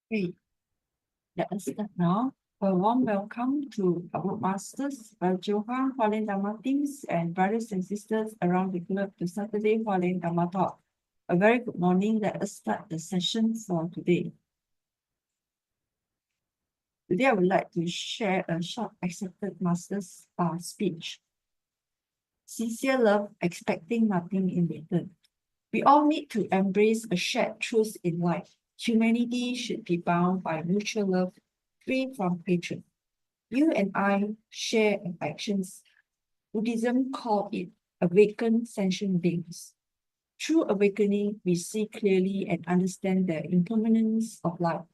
Okay, let us start now. A warm welcome to our masters, Huang, Hualien Dharma teams, and brothers and sisters around the globe to Saturday Hualien Dharma Talk. A very good morning. Let us start the session for today. Today, I would like to share a short accepted master's speech. Sincere love, expecting nothing in return. We all need to embrace a shared truth in life. Humanity should be bound by mutual love, free from hatred. You and I share affections. Buddhism called it awakened sentient beings. Through awakening, we see clearly and understand the impermanence of life.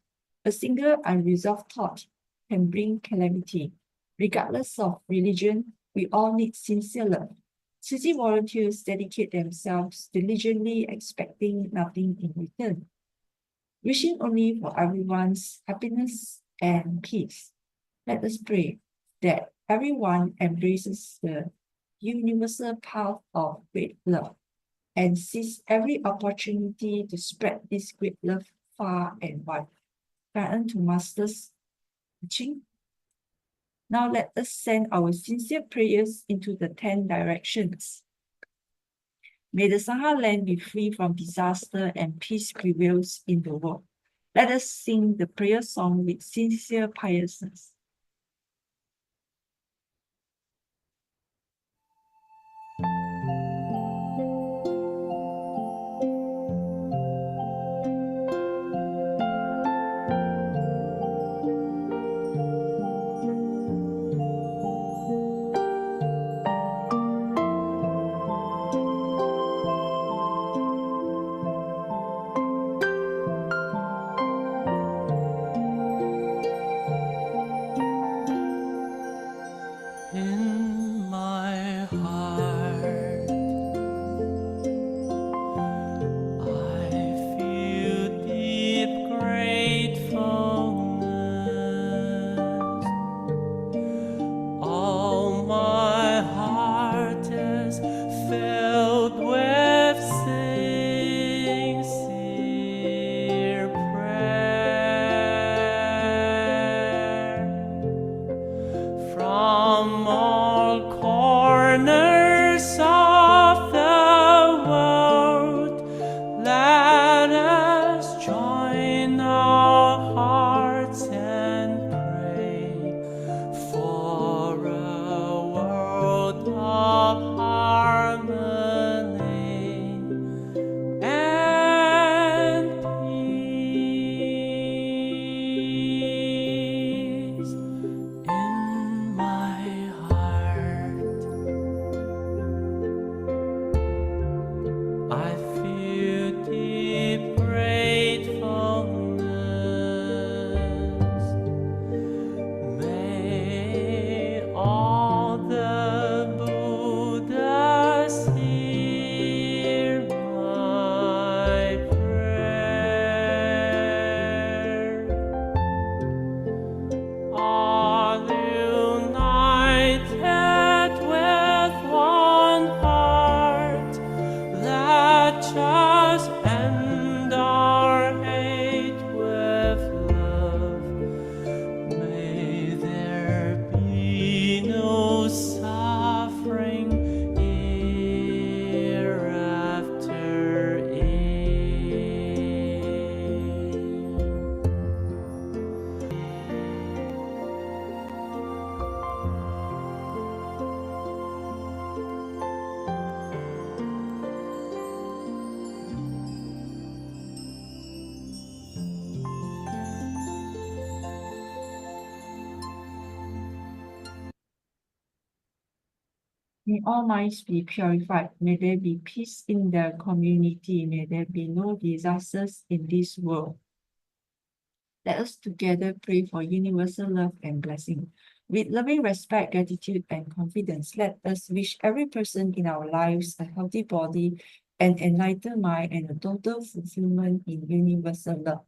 A single unresolved thought can bring calamity. Regardless of religion, we all need sincere love. City volunteers dedicate themselves diligently, expecting nothing in return, wishing only for everyone's happiness and peace. Let us pray that everyone embraces the universal path of great love and seize every opportunity to spread this great love far and wide. Grant to Masters Su Ching. Now let us send our sincere prayers into the 10 directions. May the Sahara land be free from disaster and peace prevails in the world. Let us sing the prayer song with sincere piousness. In my heart, I feel deep gratefulness. All my heart is filled with sincere prayer. From all corners of the world, let us join our hearts and pray for a world of harmony and peace. In my heart, I feel deep gratefulness. May all the Buddhas hear my prayer. All united with one heart, let us end our hate with love. May there be no suffering hereafter. May all minds be purified. May there be peace in the community. May there be no disasters in this world. Let us together pray for universal love and blessing. With loving respect, gratitude, and confidence, let us wish every person in our lives a healthy body, an enlightened mind, and a total fulfillment in universal love.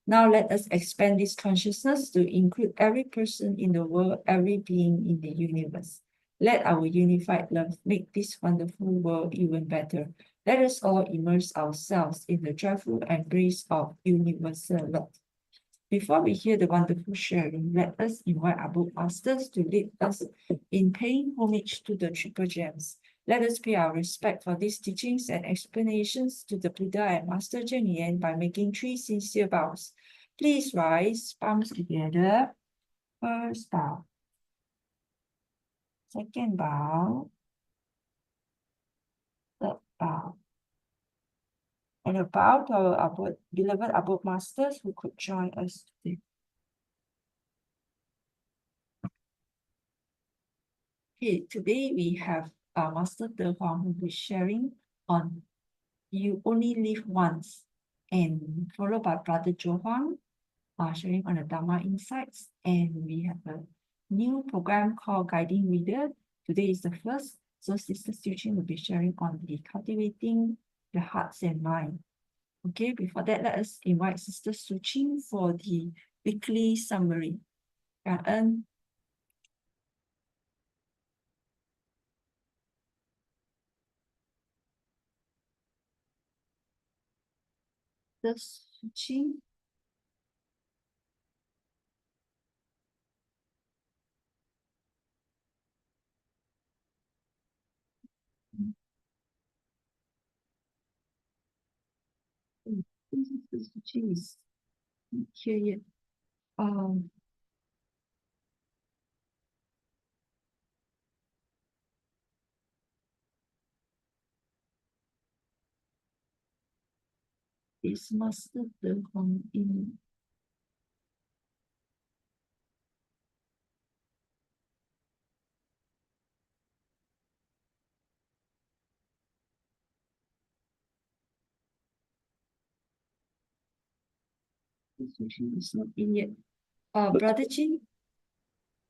Now let us expand this consciousness to include every person in the world, every being in the universe. Let our unified love make this wonderful world even better. Let us all immerse ourselves in the joyful embrace of universal love. Before we hear the wonderful sharing, let us invite our book masters to lead us in paying homage to the Triple Gems. Let us pay our respect for these teachings and explanations to the Buddha and Master Cheng Yen by making 3 sincere bows. Please rise, palms together. First bow. Second bow. Third bow. And a bow to our beloved Abode Masters who could join us today. Okay, today we have Master De Huang who will be sharing on You Only Live Once, and followed by Brother Jo Huang sharing on the Dharma Insights. And we have a new program called Guiding Reader. Today is the first, so Sister Su Ching will be sharing on the Cultivating the Hearts and Mind. Okay, before that, let us invite Sister Su Ching for the weekly summary. And the Su Ching. Sister Su Ching is not here yet. Is Master De Huang in? Su Ching is not in yet. Brother Chin?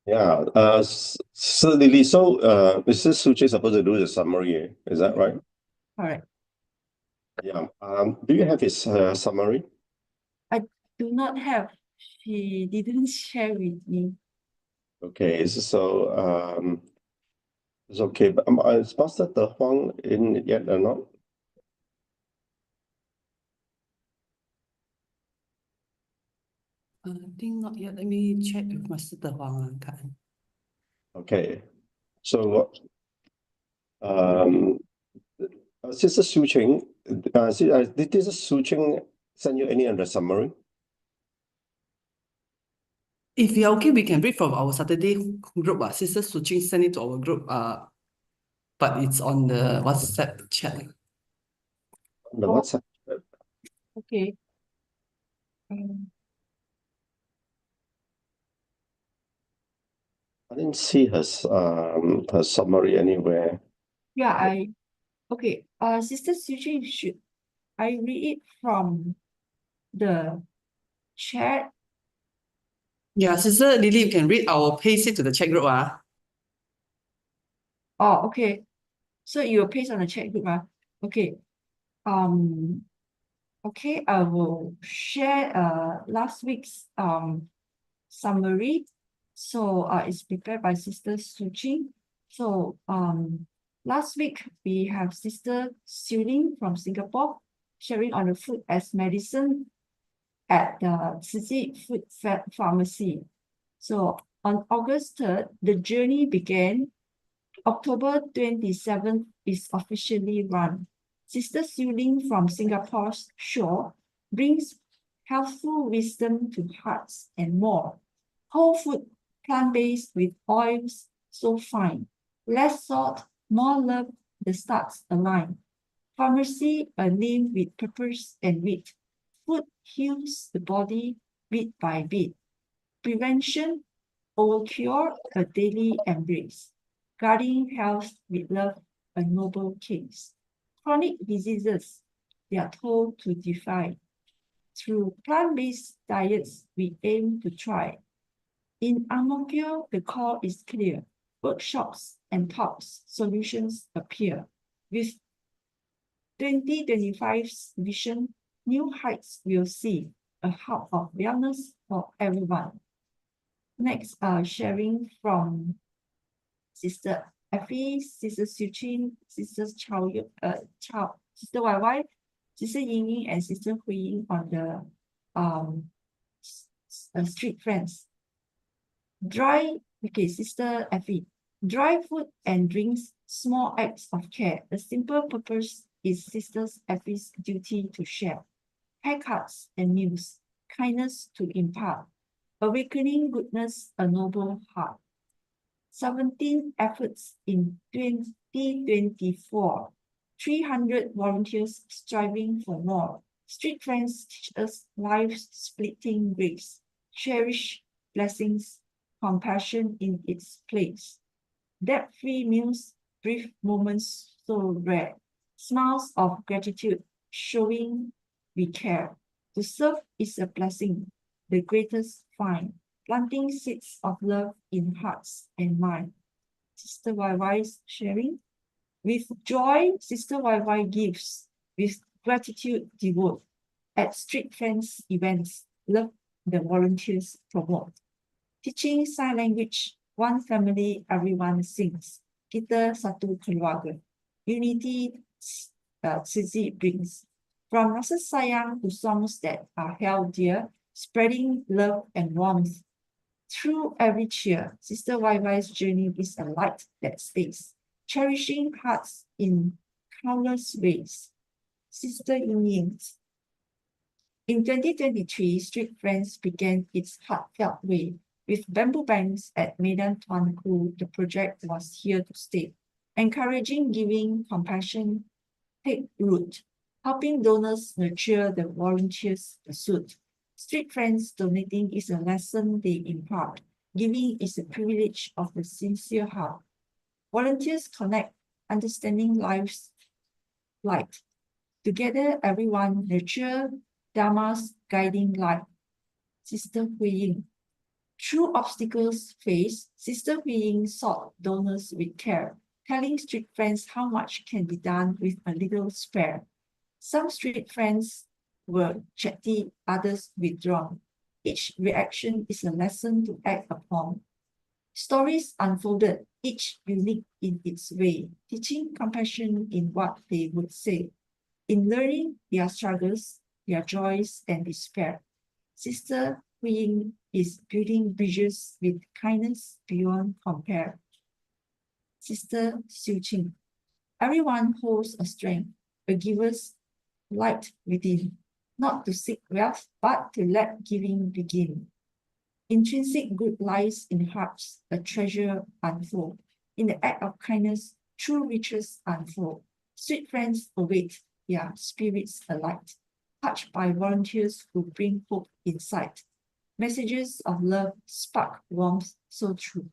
Yeah, so Lily, so Mrs. Suchi is supposed to do the summary, is that right? All right. Yeah. Do you have his summary? I do not have. She didn't share with me. Okay, so it's okay. But is Master De Huang in yet or not? I think not yet. Let me check with Master De Huang. Okay. So Sister Su Ching, did Sister Su Ching send you any other summary? If you're okay, we can read from our Saturday group. Sister Su Ching sent it to our group. But it's on the WhatsApp chat. The WhatsApp. Okay. I didn't see her summary anywhere. Yeah, okay. Sister Su Ching, should I read it from the chat? Yeah, Sister Lily, you can read. I'll paste it to the chat group. Oh, okay. So you will paste on the chat group. Okay. Okay, I will share last week's summary. So it's prepared by Sister Su Ching. So last week we have Sister Hualien from Singapore sharing on the food as medicine at the Siew Food Pharmacy. So on August 3rd, the journey began. October 27th is officially run. Sister Hualien from Singapore's shore brings healthful wisdom to hearts and more. Whole food, plant-based with oils so fine. Less salt, more love, the stars align. Pharmacy, a name with purpose and wit. Food heals the body bit by bit. Prevention, old cure, a daily embrace. Guarding health with love, a noble case. Chronic diseases, they are told to defy. Through plant-based diets, we aim to try. In Ang Mo Kio, the call is clear. Workshops and talks, solutions appear. With 2025's vision, new heights we'll see. A hub of wellness for everyone. Next, sharing from Sister Effie, Sister Su Ching, Sister Sister YY, Sister Ying Ying, and Sister Hui Ying on the street friends. Sister Effie. Dry food and drinks, small acts of care. The simple purpose is Sister Effie's duty to share. Haircuts and meals, kindness to impart. Awakening goodness, a noble heart. 17 efforts in 2024. 300 volunteers striving for more. Street friends teach us life's splitting grace. Cherish blessings, compassion in its place. Debt-free meals, brief moments so rare. Smiles of gratitude, showing we care. To serve is a blessing, the greatest find. Planting seeds of love in hearts and mind. Sister YY's sharing. With joy, Sister YY gives. With gratitude, devote. At street friends events, love the volunteers promote. Teaching sign language, one family, everyone sings. Kita satu keluarga. Unity, Sisi brings. From rasa sayang to songs that are held dear, spreading love and warmth. Through every cheer, Sister YY's journey is a light that stays, cherishing hearts in countless ways. Sister Ying's. In 2023, Street Friends began its heartfelt way. With bamboo banks at Medan Tuanku, the project was here to stay, encouraging giving, compassion take root, helping donors nurture the volunteers' pursuit. Street Friends donating is a lesson they impart. Giving is a privilege of the sincere heart. Volunteers connect, understanding life's light. Together, everyone nurture Dharma's guiding light. Sister Hui Ying. Through obstacles faced, Sister Hui Ying sought donors with care, telling street friends how much can be done with a little spare. Some street friends were chatty, others withdrawn. Each reaction is a lesson to act upon. Stories unfolded, each unique in its way, teaching compassion in what they would say. In learning their struggles, their joys and despair, Sister Hui Ying is building bridges with kindness beyond compare. Sister Su Ching. Everyone holds a strength, a giver's light within, not to seek wealth, but to let giving begin. Intrinsic good lies in hearts, a treasure unfold. In the act of kindness, true riches unfold. Sweet friends await, their spirits alight, touched by volunteers who bring hope in sight. Messages of love spark warmth so true.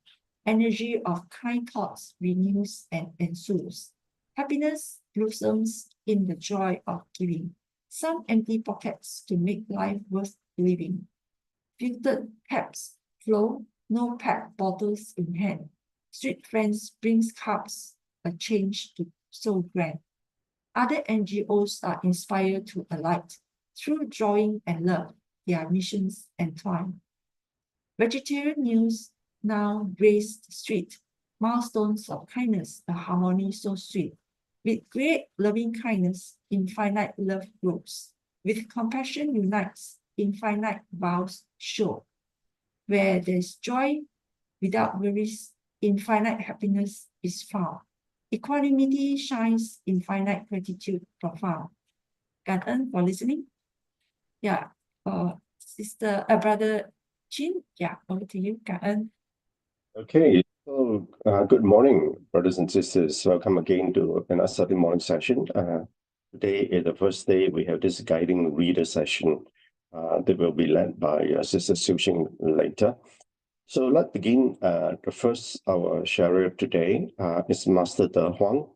Energy of kind thoughts renews and ensues. Happiness blossoms in the joy of giving. Some empty pockets to make life worth living. Filtered taps flow, no packed bottles in hand. Street friends brings cups, a change to so grand. Other NGOs are inspired to alight. Through drawing and love, their missions entwine. Vegetarian news now grace the street. Milestones of kindness, a harmony so sweet. With great loving kindness, infinite love grows. With compassion unites, infinite vows show. Where there's joy, without worries, infinite happiness is found. Equanimity shines, infinite gratitude profound.感恩 for listening. Yeah, Brother Chin, yeah, over to you,感恩. Okay, so good morning, brothers and sisters. Welcome again to another Saturday morning session. Today is the first day we have this guiding reader session that will be led by Sister Su Ching later. So let's begin. The first, our sharer today is Master De Huang.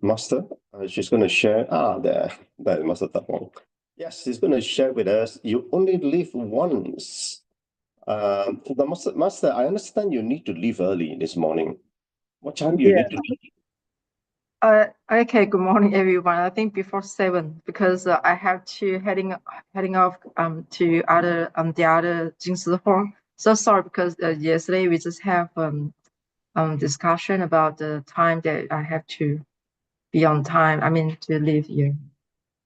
Master, she's going to share. There is Master De Huang. Yes, she's going to share with us. You only live once. The master, I understand you need to leave early this morning. What time you need to leave? Okay, good morning, everyone. I think before 7, because I have to heading off to the other Jingsi hall. So sorry, because yesterday we just have discussion about the time that I have to be on time. I mean to leave here.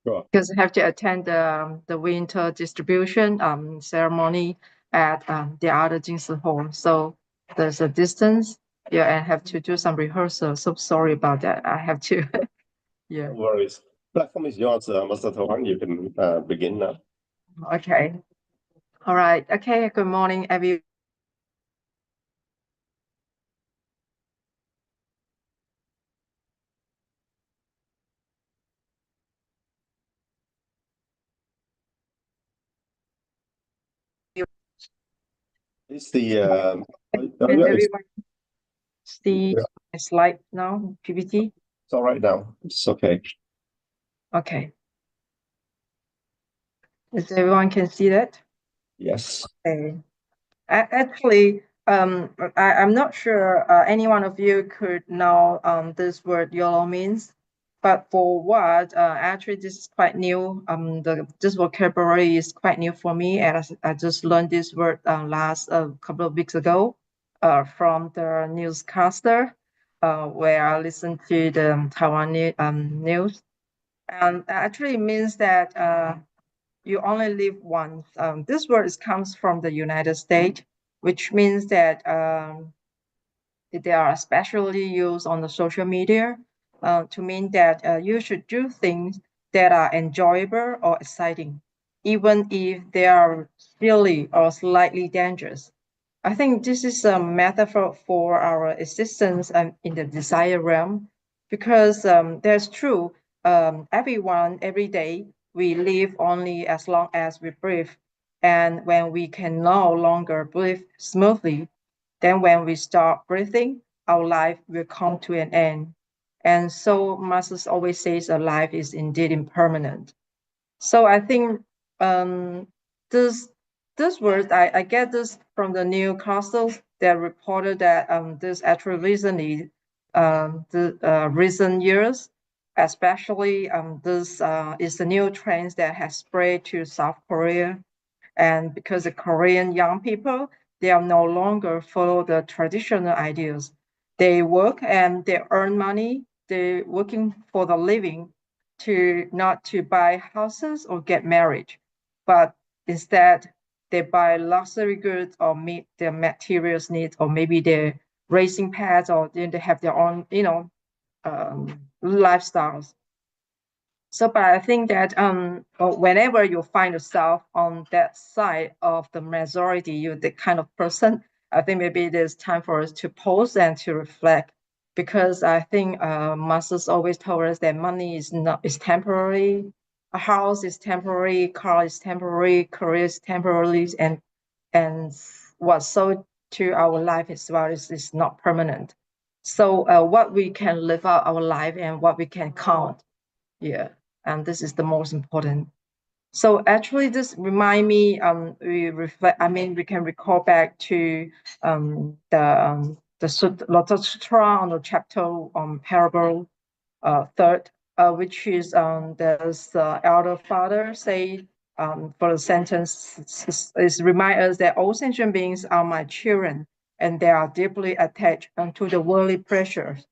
Sure. because I have to attend the winter distribution ceremony at the other Jingsi hall. So there's a distance. Yeah, and have to do some rehearsal. So sorry about that. I have to. Yeah. No worries. Platform is yours, Master Huang. You can begin now. Okay. All right. Okay. Good morning, everyone. It's the Can it's, everyone see yeah, my slide now? PPT. it's all right now. It's okay. Okay. Is everyone can see that? Yes. Okay. Actually, I'm not sure any one of you could know this word YOLO means, but for what actually this is quite new. This vocabulary is quite new for me, and I just learned this word last couple of weeks ago from the newscaster where I listened to the Taiwan news, and actually it means that you only live once. This word comes from the United States, which means that they are especially used on the social media to mean that you should do things that are enjoyable or exciting, even if they are silly or slightly dangerous. I think this is a metaphor for our existence in the desire realm, because that's true. Everyone, every day, we live only as long as we breathe. And when we can no longer breathe smoothly, then when we stop breathing, our life will come to an end. And so Masters always says a life is indeed impermanent. So I think um, this this word I get this from the Newcastle that reported that this actually recently the recent years, especially this is the new trends that has spread to South Korea, and because the Korean young people, they are no longer follow the traditional ideas. They work and they earn money. They're working for the living to not to buy houses or get married, but instead they buy luxury goods or meet their materials needs, or maybe they're raising pets, or then they have their own, lifestyles. So, but I think that whenever you find yourself on that side of the majority, you're the kind of person, I think maybe it is time for us to pause and to reflect, because I think Masters always told us that money is temporary, a house is temporary, car is temporary, career is temporary, and what's so to our life as well is not permanent. So what we can live out our life and what we can count, yeah, and this is the most important. So actually, this remind me. We reflect. I mean, we can recall back to the Lotus Sutra on the chapter on parable third, which is there's elder father say for the sentence is remind us that all sentient beings are my children, and they are deeply attached to the worldly pleasures.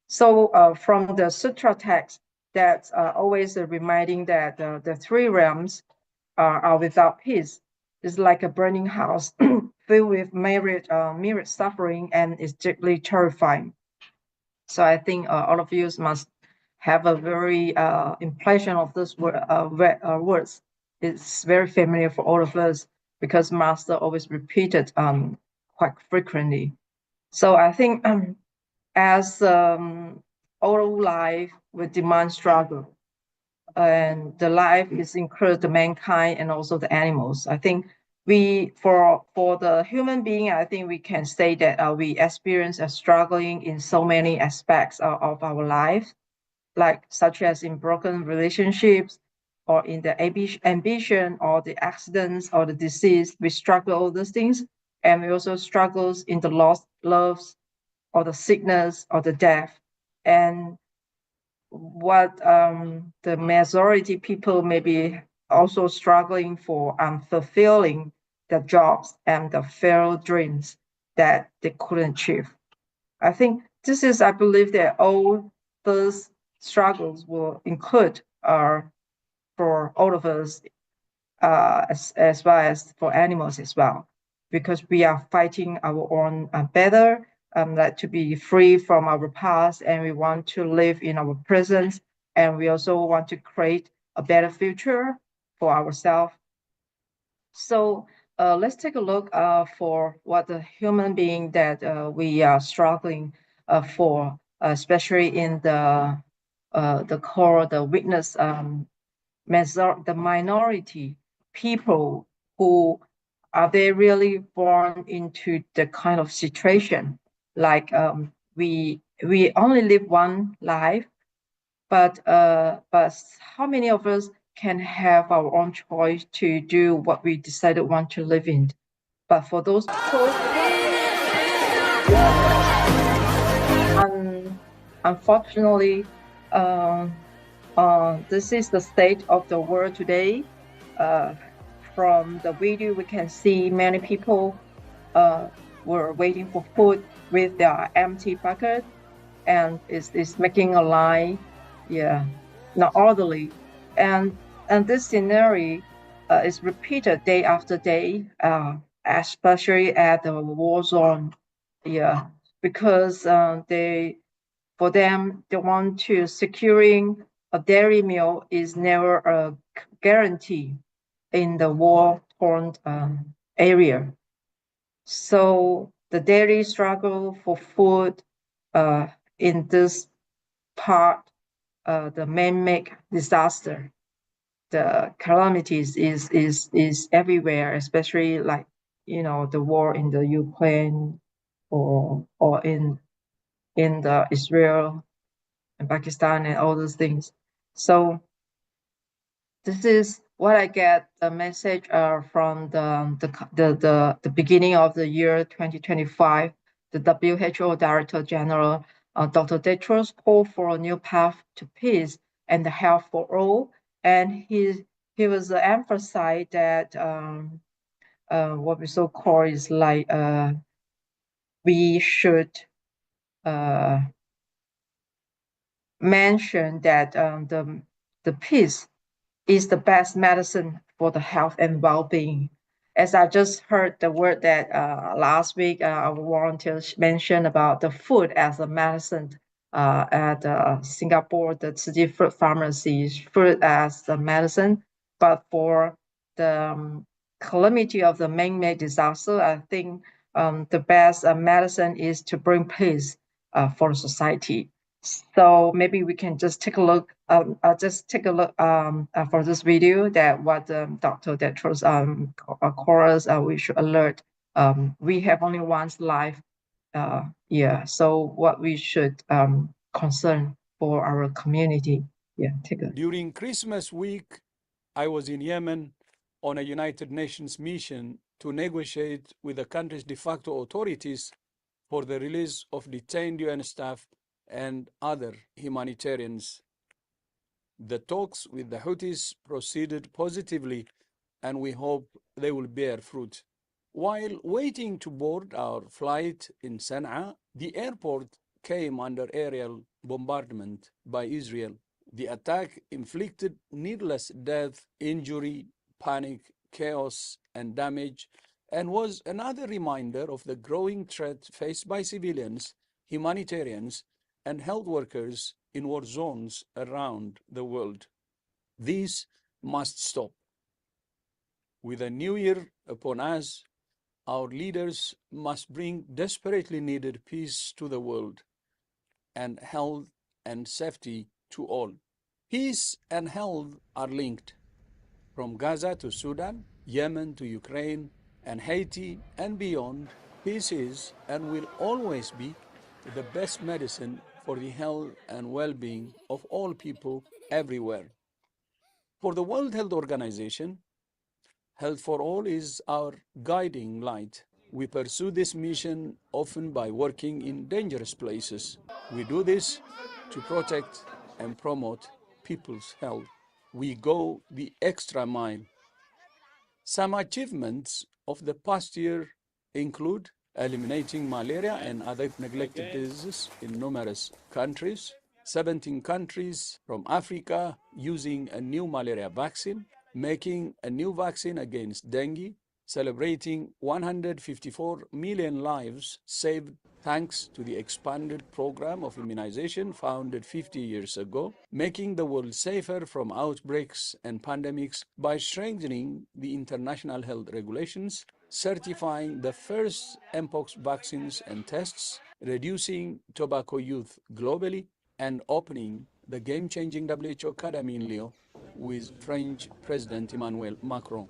So from the sutra text, that's always reminding that the three realms are without peace. It's like a burning house filled with myriad suffering, and is deeply terrifying. So I think all of you must have a very impression of this words. It's very familiar for all of us because Master always repeated quite frequently. So I think as all life will demand struggle, and the life is include the mankind and also the animals. I think we for the human being, I think we can say that we experience a struggling in so many aspects of our life, like such as in broken relationships, or in the ambition, or the accidents, or the disease. We struggle all those things, and we also struggles in the lost loves, or the sickness, or the death, and what the majority people may be also struggling for fulfilling the jobs and the failed dreams that they couldn't achieve. I think this is, I believe that all those struggles will include for all of us, as well as for animals as well, because we are fighting our own better, like to be free from our past, and we want to live in our present, and we also want to create a better future for ourselves. So let's take a look for what the human being that we are struggling for, especially in the core, the witness, the minority people who are they really born into the kind of situation like we only live one life, but how many of us can have our own choice to do what we decided want to live in? But for those people, unfortunately, this is the state of the world today. From the video, we can see many people were waiting for food with their empty bucket, and is making a line, not orderly, and this scenario is repeated day after day, especially at the war zone, because for them they want to securing a dairy meal is never a guarantee in the war-torn area. So the daily struggle for food in this part, the man-made disaster, the calamities is everywhere, especially like the war in the Ukraine or in the Israel and Pakistan and all those things. So this is what I get the message from the beginning of the year 2025. The WHO Director General, Dr. Tedros, called for a new path to peace and health for all, and he was emphasized that what we so call is like we should mention that the peace is the best medicine for the health and well-being. As I just heard the word that last week our volunteers mentioned about the food as a medicine at Singapore, the Tzu Fruit Pharmacy, food as a medicine. But for the calamity of the man-made disaster, I think the best medicine is to bring peace for society. So maybe we can just take a look. For this video that what Dr. Tedros calls we should alert. We have only one life. So what we should concern for our community. Take a. During Christmas week, I was in Yemen on a United Nations mission to negotiate with the country's de facto authorities for the release of detained UN staff and other humanitarians. The talks with the Houthis proceeded positively, and we hope they will bear fruit. While waiting to board our flight in Sana'a, the airport came under aerial bombardment by Israel. The attack inflicted needless death, injury, panic, chaos, and damage, and was another reminder of the growing threat faced by civilians, humanitarians, and health workers in war zones around the world. This must stop. With a new year upon us, our leaders must bring desperately needed peace to the world and health and safety to all. Peace and health are linked. From Gaza to Sudan, Yemen to Ukraine, and Haiti and beyond, peace is and will always be the best medicine for the health and well-being of all people everywhere. For the World Health Organization, Health for All is our guiding light. We pursue this mission often by working in dangerous places. We do this to protect and promote people's health. We go the extra mile. Some achievements of the past year include eliminating malaria and other neglected diseases in numerous countries, 17 countries from Africa using a new malaria vaccine, making a new vaccine against dengue, celebrating 154 million lives saved thanks to the expanded program of immunization founded 50 years ago, making the world safer from outbreaks and pandemics by strengthening the international health regulations, certifying the first mpox vaccines and tests, reducing tobacco use globally, and opening the game-changing WHO Academy in Lyon with French President Emmanuel Macron.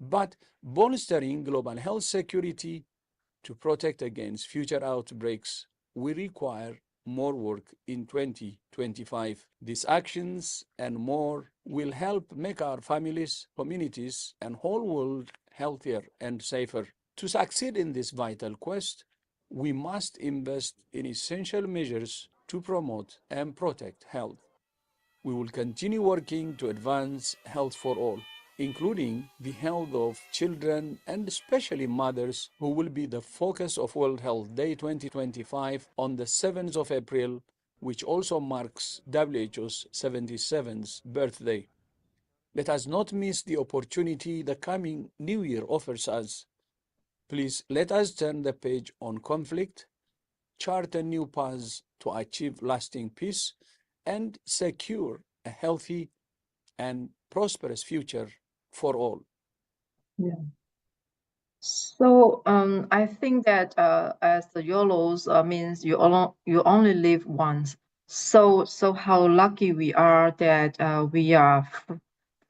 But bolstering global health security to protect against future outbreaks will require more work in 2025. These actions and more will help make our families, communities, and whole world healthier and safer. To succeed in this vital quest, we must invest in essential measures to promote and protect health. We will continue working to advance health for all, including the health of children and especially mothers, who will be the focus of World Health Day 2025 on the 7th of April, which also marks WHO's 77th birthday. Let us not miss the opportunity the coming new year offers us. Please let us turn the page on conflict, chart a new path to achieve lasting peace, and secure a healthy and prosperous future for all. Yeah. So I think that as the YOLOs means you only live once. So how lucky we are that we are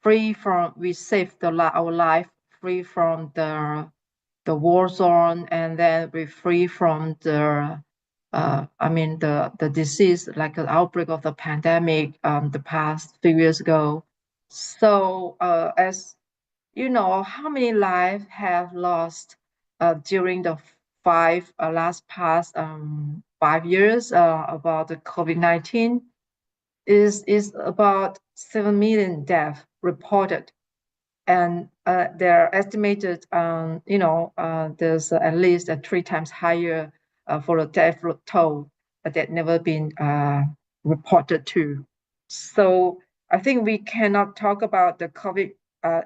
we saved our life free from the war zone, and then we're free from the the disease, like an outbreak of the pandemic the past few years ago. So as you know, how many lives have lost during the past 5 years about the COVID-19 is about 7 million deaths reported. And they're estimated, there's at least 3 times higher for the death toll that never been reported to. So I think we cannot talk about the COVID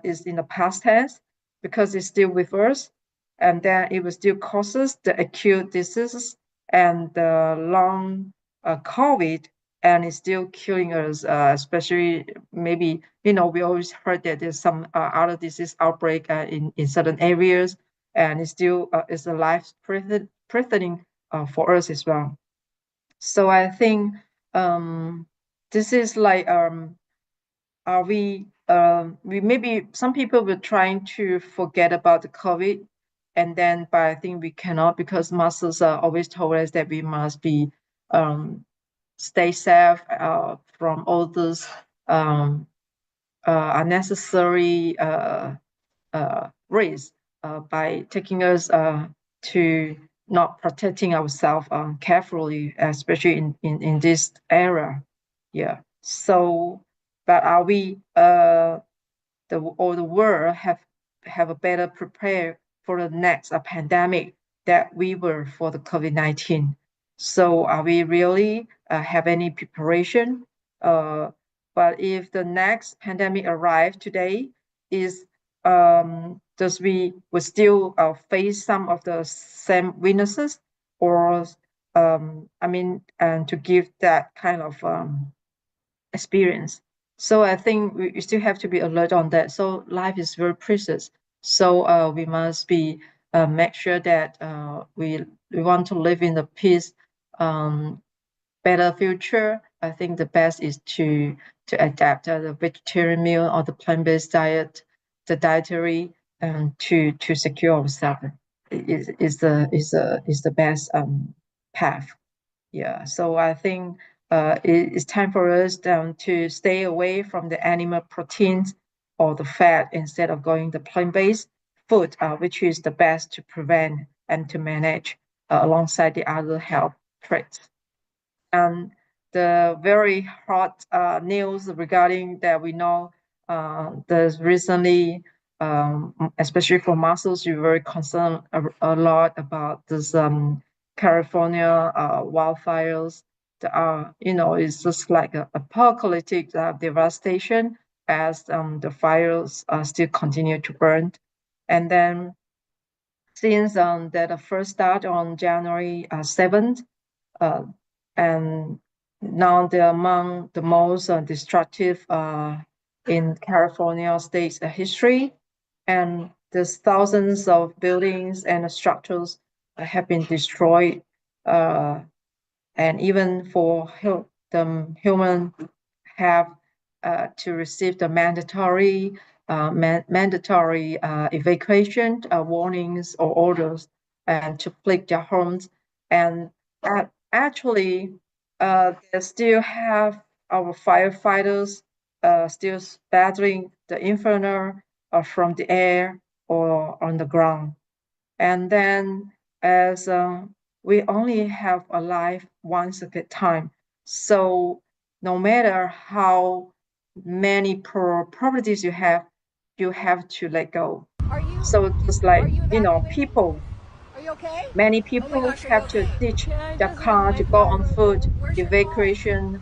is in the past tense because it's still with us, and then it will still causes the acute diseases and the long COVID, and it's still killing us, especially maybe, we always heard that there's some other disease outbreak in certain areas, and it's still is a life-threatening for us as well. So I think this is like, we maybe some people were trying to forget about the COVID, but I think we cannot, because masters always told us that we must be stay safe from all those unnecessary risks by taking us to not protecting ourselves carefully, especially in this era. Yeah. So, but are we the world have a better prepare for the next pandemic that we were for the COVID-19? So are we really have any preparation? But if the next pandemic arrives today, does we will still face some of the same weaknesses, or and to give that kind of experience. So I think we still have to be alert on that. So life is very precious. So we must be make sure that we want to live in the peace, better future. I think the best is to adapt the vegetarian meal or the plant-based diet, the dietary, to secure ourselves is the best path. Yeah. So I think it's time for us to stay away from the animal proteins or the fat instead of going the plant-based food, which is the best to prevent and to manage alongside the other health threats. And the very hot news regarding that, we know there's recently, especially for mussels, you're very concerned a lot about this California wildfires, it's just like a apocalyptic devastation as the fires still continue to burn. And then since that first start on January 7th, and now they're among the most destructive in California state's history. And there's thousands of buildings and structures have been destroyed. And even for the human have to receive the mandatory evacuation warnings or orders and to flee their homes. And actually, they still have our firefighters still battling the inferno from the air or on the ground. And then as we only have a life once at a time, so no matter how many properties you have to let go. So just like, people, Are you okay? many Oh my people gosh, are you have to okay? ditch Yeah, I their just car left to my go car on right foot, there. Where's your car? evacuation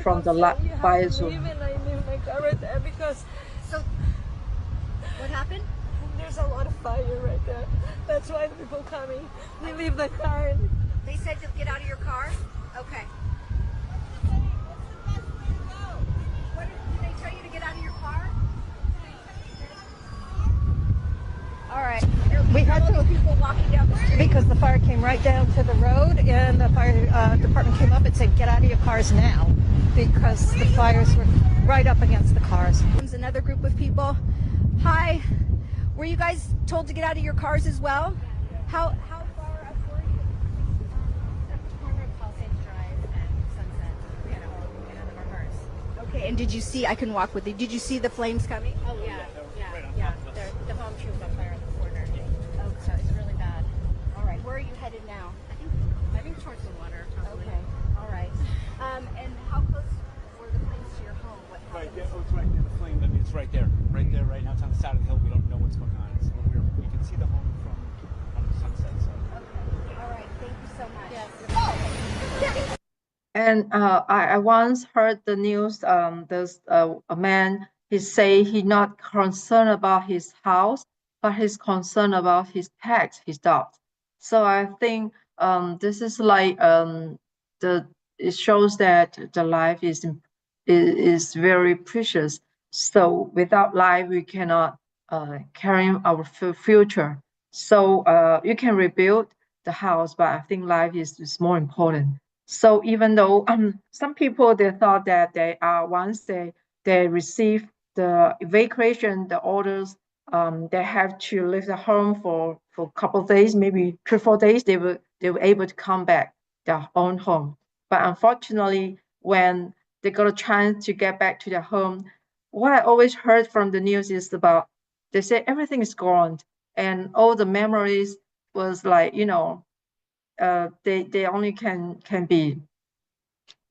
from the You have fire to zone. leave and I leave my car right there because So, what happened? there's a lot of fire right there. That's why the people coming. They leave the car and They said to get out of your car? Okay. What did they tell you to get out of your car? All right. We had to, People walking down the street. because the fire came right down to the road, and the fire department came up and said, get out of your cars now, because the fires were right up against the cars. Comes another group of people. Hi. Were you guys told to get out of your cars as well? How far up were you? At the corner of Palisades Drive and Sunset. We had a home in our cars. Okay, and did you see, I can walk with you, did you see the flames coming? Oh yeah. The home tree was on fire on the corner. Oh, so it's really bad. All right, where are you headed now? I think towards the water. Probably. Okay, all right. And how close were the flames to your home? What Right happened? there. Oh, it's right there. The flame. I mean, it's right there. Right there. Right now, it's on the side of the hill. We don't know what's going on. So we can see the home from the sunset side. Okay, all right, thank you so much. Yes. And I once heard the news. There's a man. He say he not concerned about his house, but he's concerned about his pets, his dogs. So I think this is like it shows that the life is very precious. So without life, we cannot carry our future. So you can rebuild the house, but I think life is more important. So even though some people they thought that they are once they receive the evacuation, the orders, they have to leave the home for a couple of days, maybe 3 4 days. They were able to come back their own home. But unfortunately, when they got a chance to get back to their home, what I always heard from the news is about they say everything is gone and all the memories was like they only can be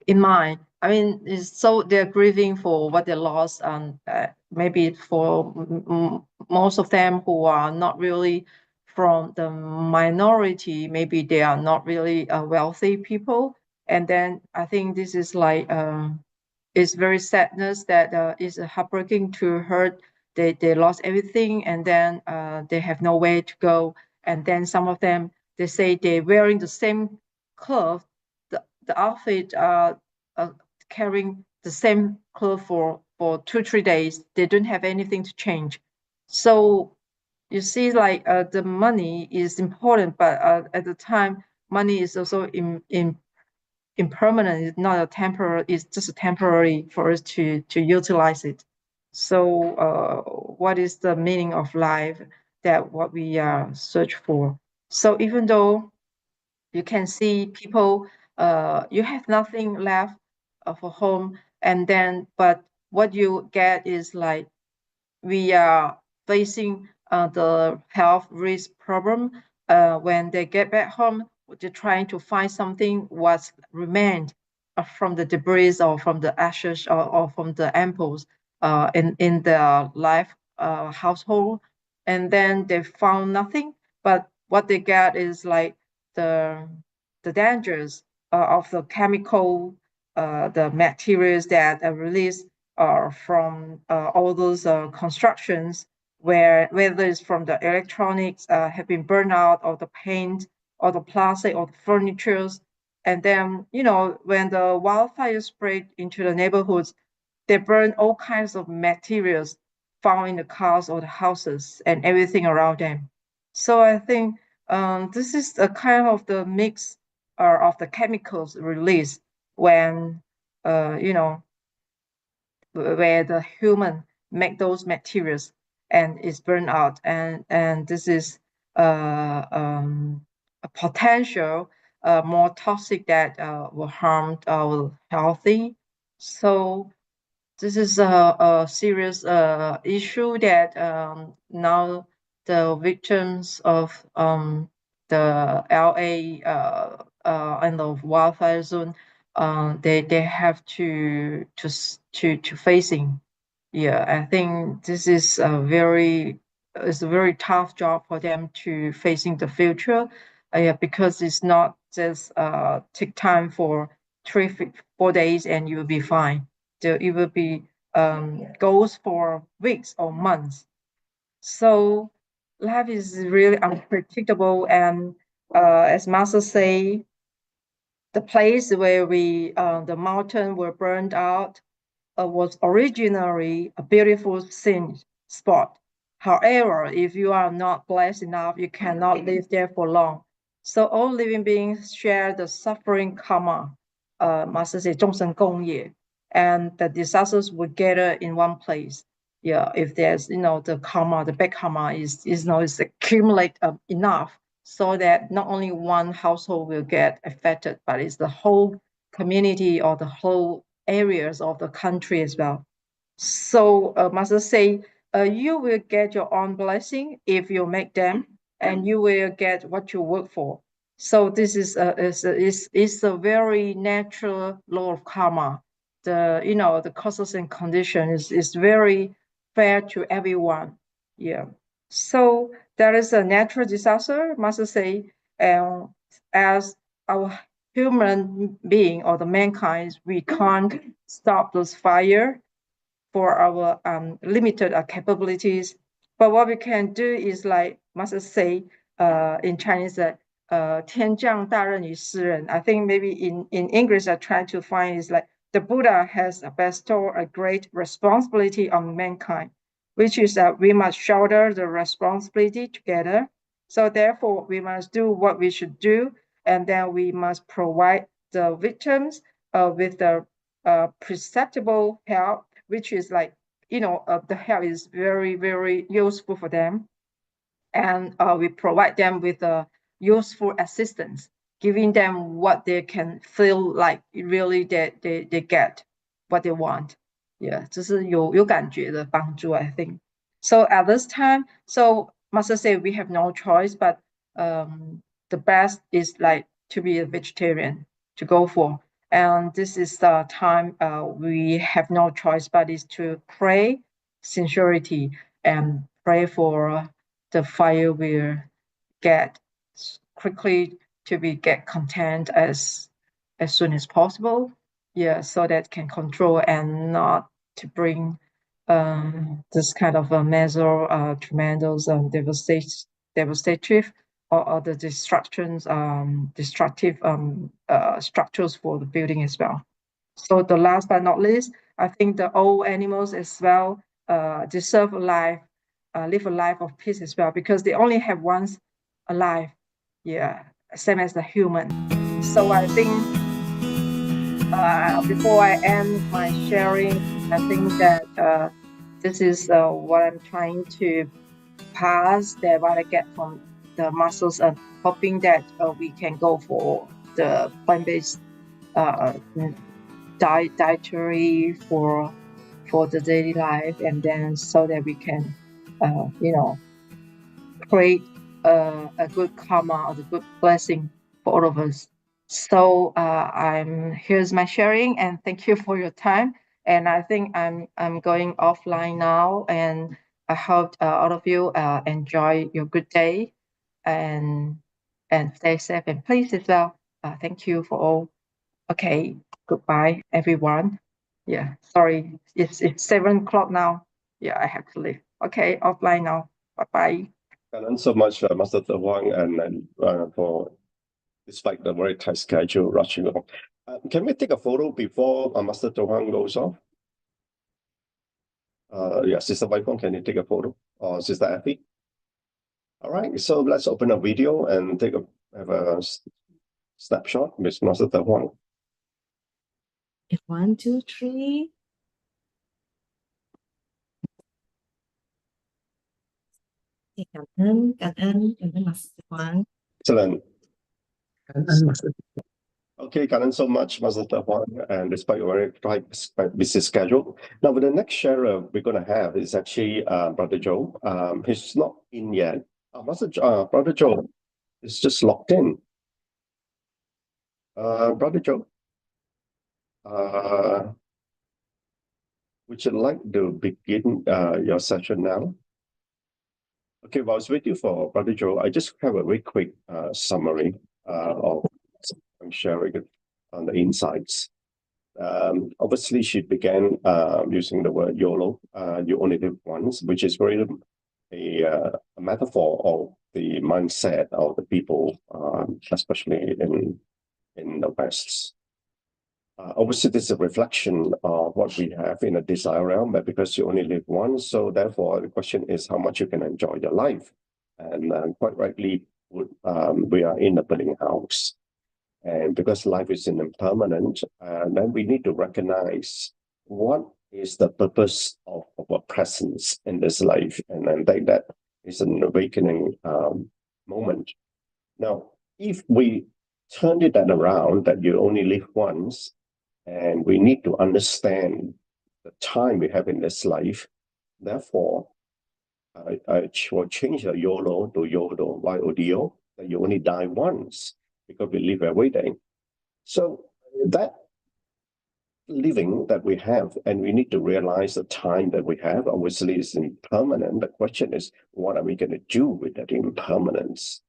in mind. I mean, it's so they're grieving for what they lost, and maybe for most of them who are not really from the minority, maybe they are not really wealthy people. And then I think this is like it's very sadness that is heartbreaking to her. They lost everything, and then they have nowhere to go. And then some of them they say they're wearing the same clothes, the outfit carrying the same clothes for 2 3 days. They don't have anything to change. So you see, like the money is important, but at the time, money is also impermanent. It's not a temporary. It's just a temporary for us to utilize it. So what is the meaning of life? That what we search for. So even though you can see people, you have nothing left for home, and then but what you get is like we are facing the health risk problem. When they get back home, they're trying to find something what's remained from the debris or from the ashes or from the amples in their life household, and then they found nothing. But what they get is like the dangers of the chemical, the materials that are released from all those constructions, whether it's from the electronics have been burned out, or the paint, or the plastic, or the furnitures. And then, when the wildfire spread into the neighborhoods, they burn all kinds of materials found in the cars or the houses and everything around them. So I think this is a kind of the mix of the chemicals released when, where the human make those materials and is burned out. And this is a potential more toxic that will harm our healthy. So this is a serious issue that now the victims of the LA and the wildfire zone, they have to facing. Yeah, I think this is it's a very tough job for them to facing the future. Yeah, because it's not just take time for 4 days and you'll be fine. It will be goes for weeks or months. So life is really unpredictable, and as Master say, the place where the mountain were burned out was originally a beautiful scene spot. However, if you are not blessed enough, you cannot live there for long. So all living beings share the suffering karma, Master say 众生共业, and the disasters would gather in one place. Yeah, if there's the karma, the bad karma is accumulate enough, so that not only one household will get affected, but it's the whole community or the whole areas of the country as well. So Master say, you will get your own blessing if you make them, and you will get what you work for. So this is a very natural law of karma. The causes and conditions is very fair to everyone. Yeah. So there is a natural disaster, Master say, and as our human being or the mankind, we can't stop those fire for our limited capabilities. But what we can do is, like Master say in Chinese, 天降大任于斯人. I think maybe in English I try to find is like the Buddha has bestowed a great responsibility on mankind, which is that we must shoulder the responsibility together. So therefore we must do what we should do, and then we must provide the victims with the perceptible help, which is like, the help is very, very useful for them. And we provide them with a useful assistance, giving them what they can feel like really they get what they want. Yeah, 就是有感觉的帮助, I think. So at this time, so Master say we have no choice, but the best is like to be a vegetarian, to go for. And this is the time we have no choice but is to pray sincerity and pray for the fire will get quickly to be get contained as soon as possible. Yeah, so that can control and not to bring this kind of a measure tremendous devastative or the destructive structures for the building as well. So the last but not least, I think the old animals as well deserve a life, live a life of peace as well, because they only have once a life. Yeah, same as the human. So I think before I end my sharing, I think that this is what I'm trying to pass, that what I get from the muscles, and hoping that we can go for the plant-based dietary for the daily life, and then so that we can create a good karma or the good blessing for all of us. So here's my sharing, and thank you for your time. And I think I'm going offline now, and I hope all of you enjoy your good day and stay safe and please as well. Thank you for all. Okay, goodbye, everyone. Yeah, sorry, it's 7 o'clock now. Yeah, I have to leave. Okay, offline now. Bye-bye. Thanks so much, Master Huang, and for despite the very tight schedule rushing on. Can we take a photo before Master Huang goes off? Yeah, Sister Waifeng, can you take a photo? Or Sister Effie? All right, so let's open a video and have a snapshot with Master Huang. 1, 2, 3. Cảm ơn Master Huang. Excellent. Okay, Karan, so much, Master Huang, and despite your very tight, busy schedule. Now, with the next sharer we're going to have is actually Brother Joe. He's not in yet. Brother Joe is just locked in. Brother Joe, would you like to begin your session now? Okay, while I was waiting for Brother Joe, I just have a very quick summary of sharing on the insights. Obviously, she began using the word YOLO, you only live once, which is very a metaphor of the mindset of the people, especially in the West. Obviously, this is a reflection of what we have in a desire realm, but because you only live once, so therefore the question is how much you can enjoy your life. And quite rightly, we are in a burning house. And because life is impermanent, then we need to recognize what is the purpose of our presence in this life. And I think that is an awakening moment. Now, if we turn it around, that you only live once, and we need to understand the time we have in this life, therefore, I will change the YOLO to YODO, Y-O-D-O, that you only die once, because we live every day. So that living that we have, and we need to realize the time that we have, obviously is impermanent. The question is, what are we going to do with that impermanence?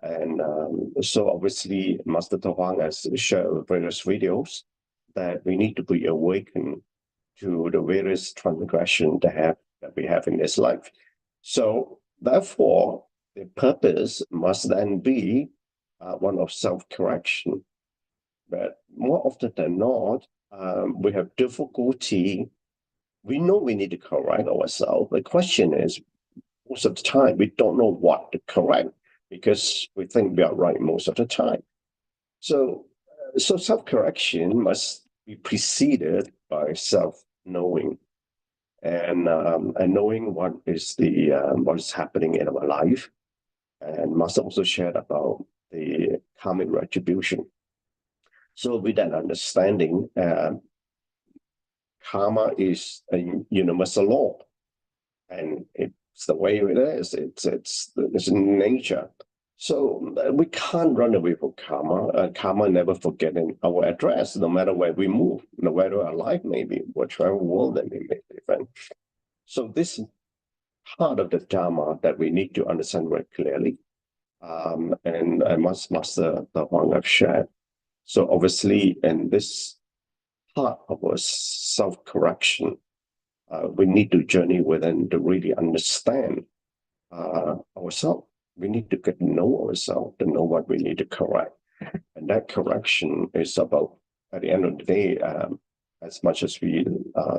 And so obviously, Master Huang has shared various videos that we need to be awakened to the various transgressions that we have in this life. So therefore, the purpose must then be one of self-correction. But more often than not, we have difficulty. We know we need to correct ourselves. The question is, most of the time, we don't know what to correct because we think we are right most of the time. So self-correction must be preceded by self-knowing, and knowing what is happening in our life. And Master also shared about the karmic retribution. So with that understanding, karma is a universal law, and it's the way it is. It's nature. So we can't run away from karma. Karma never forgetting our address, no matter where we move, no matter our life may be, whatever world that we may live in. So this part of the Dharma that we need to understand very clearly, and Master Huang have shared. So obviously, in this part of our self-correction, we need to journey within to really understand ourselves. We need to get to know ourselves, to know what we need to correct. And that correction is about, at the end of the day, as much as we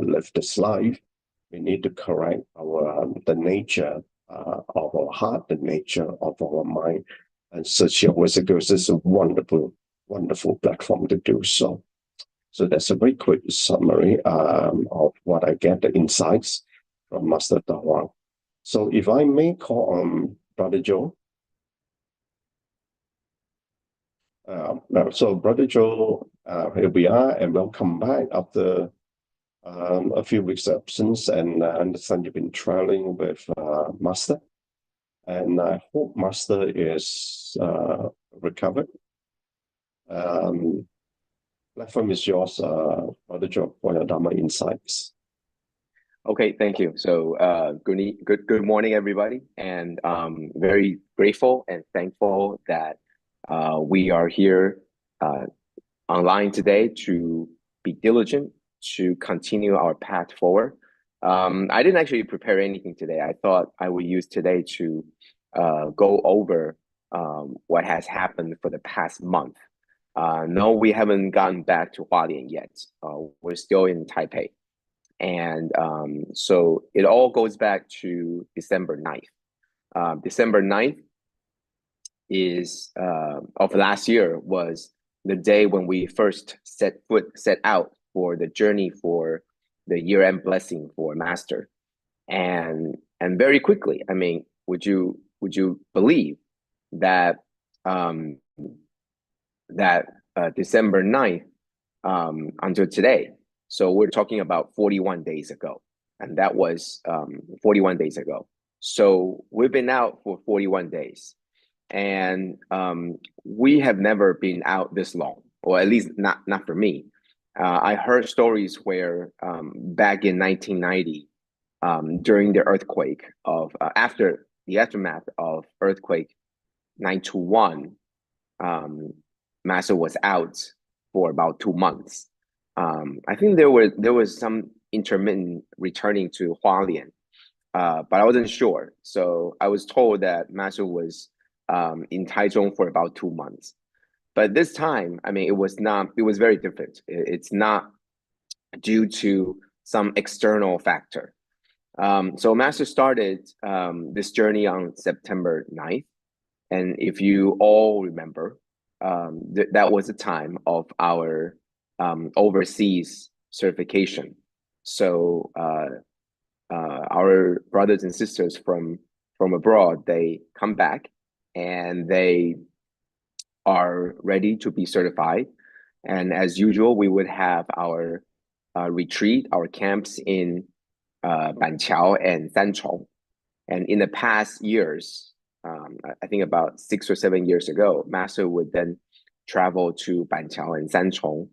live this life, we need to correct the nature of our heart, the nature of our mind. And such a goes is a wonderful, wonderful platform to do so. So that's a very quick summary of what I get, the insights from Master Huang. So if I may call on Brother Joe. So Brother Joe, here we are, and welcome back after a few weeks absence, and I understand you've been traveling with Master, and I hope Master is recovered. Platform is yours, Brother Joe, for your Dharma Insights. Okay, thank you. So good morning, everybody, and very grateful and thankful that we are here online today to be diligent, to continue our path forward. I didn't actually prepare anything today. I thought I would use today to go over what has happened for the past month. No, we haven't gotten back to Hualien yet. We're still in Taipei. And so it all goes back to December 9th. December 9th is of last year was the day when we first set out for the journey for the year-end blessing for Master. And very quickly, I mean, would you believe that December 9th until today, so we're talking about 41 days ago, and that was 41 days ago. So we've been out for 41 days, and we have never been out this long, or at least not for me. I heard stories where back in 1990, during the earthquake of after the aftermath of earthquake 921, Master was out for about 2 months. I think there was some intermittent returning to Hualien, but I wasn't sure. So I was told that Master was in Taichung for about 2 months. But this time, I mean, it was very different. It's not due to some external factor. So Master started this journey on September 9th. And if you all remember, that was the time of our overseas certification. So our brothers and sisters from abroad, they come back and they are ready to be certified. And as usual, we would have our retreat, our camps in Banqiao and Sanchong. And in the past years, I think about 6 or 7 years ago, Master would then travel to Banqiao and Sanchong.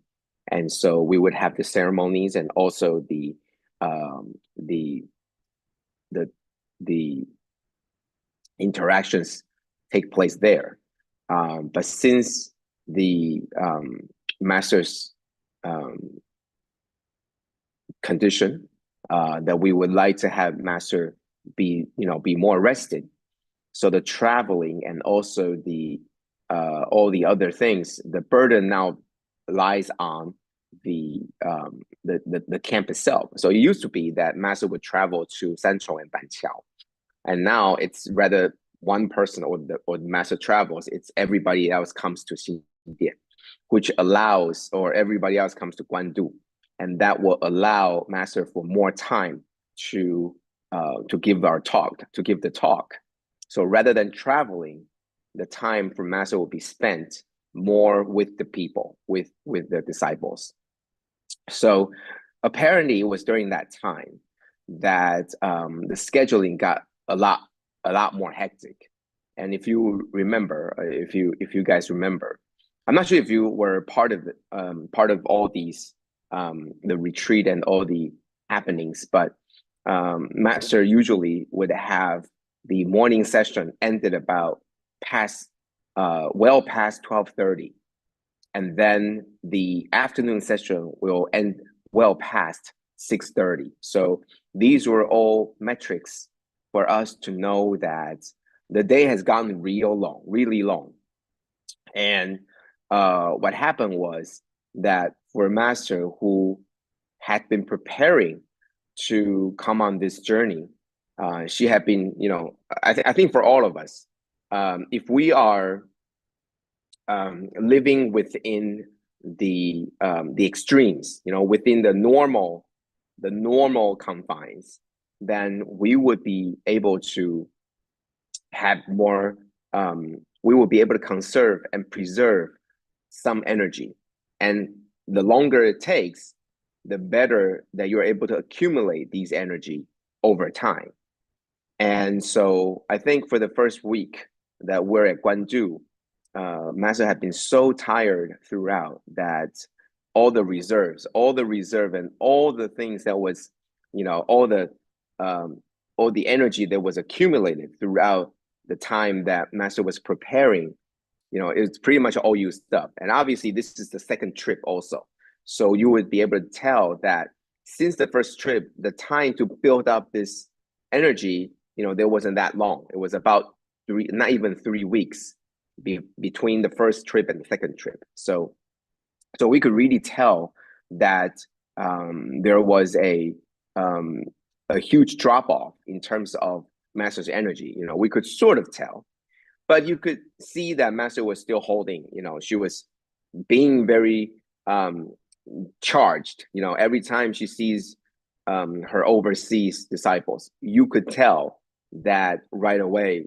And so we would have the ceremonies and also the interactions take place there. But since the Master's condition that we would like to have Master be more rested, so the traveling and also the all the other things, the burden now lies on the camp itself. So it used to be that Master would travel to Sanchong and Banqiao, and now it's rather one person or the Master travels. It's everybody else comes to Xindian, which allows, or everybody else comes to Guandu, and that will allow Master for more time to give the talk. So rather than traveling, the time for Master will be spent more with the people, with the disciples. So apparently it was during that time that the scheduling got a lot more hectic. And if you remember, if you guys remember, I'm not sure if you were part of all these the retreat and all the happenings, but Master usually would have the morning session ended about well past 12:30, and then the afternoon session will end well past 6:30. So these were all metrics for us to know that the day has gotten really long. And what happened was that for Master, who had been preparing to come on this journey, she had been, I think for all of us, if we are living within the extremes, within the normal confines, then we would be able to have more, we will be able to conserve and preserve some energy. And the longer it takes, the better that you're able to accumulate these energy over time. And so I think for the first week that we're at Guandu, Master had been so tired throughout that all the reserve and all the things that was, all the energy that was accumulated throughout the time that Master was preparing it's pretty much all used up. And obviously this is the second trip also. So you would be able to tell that since the first trip, the time to build up this energy, there wasn't that long. It was about not even 3 weeks between the first trip and the second trip. So we could really tell that there was a huge drop off in terms of Master's energy. We could sort of tell, but you could see that Master was still holding. She was being very charged. Every time she sees her overseas disciples, you could tell that right away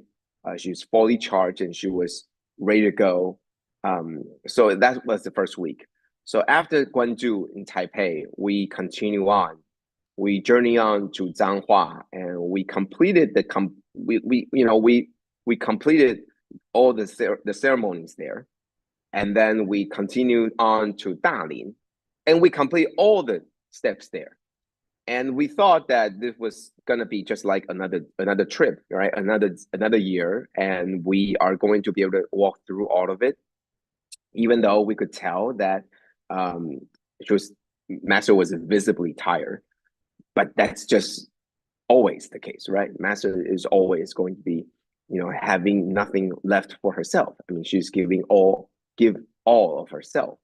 she was fully charged and she was ready to go. So that was the first week. So after Guangzhou in Taipei, we continue on. We journey on to Zhanghua, and we completed we completed all the ceremonies there, and then we continued on to Dalian, and we complete all the steps there. And we thought that this was gonna be just like another trip, right? Another year, and we are going to be able to walk through all of it, even though we could tell that Master was visibly tired. But that's just always the case, right? Master is always going to be, having nothing left for herself. I mean, she's give all of herself.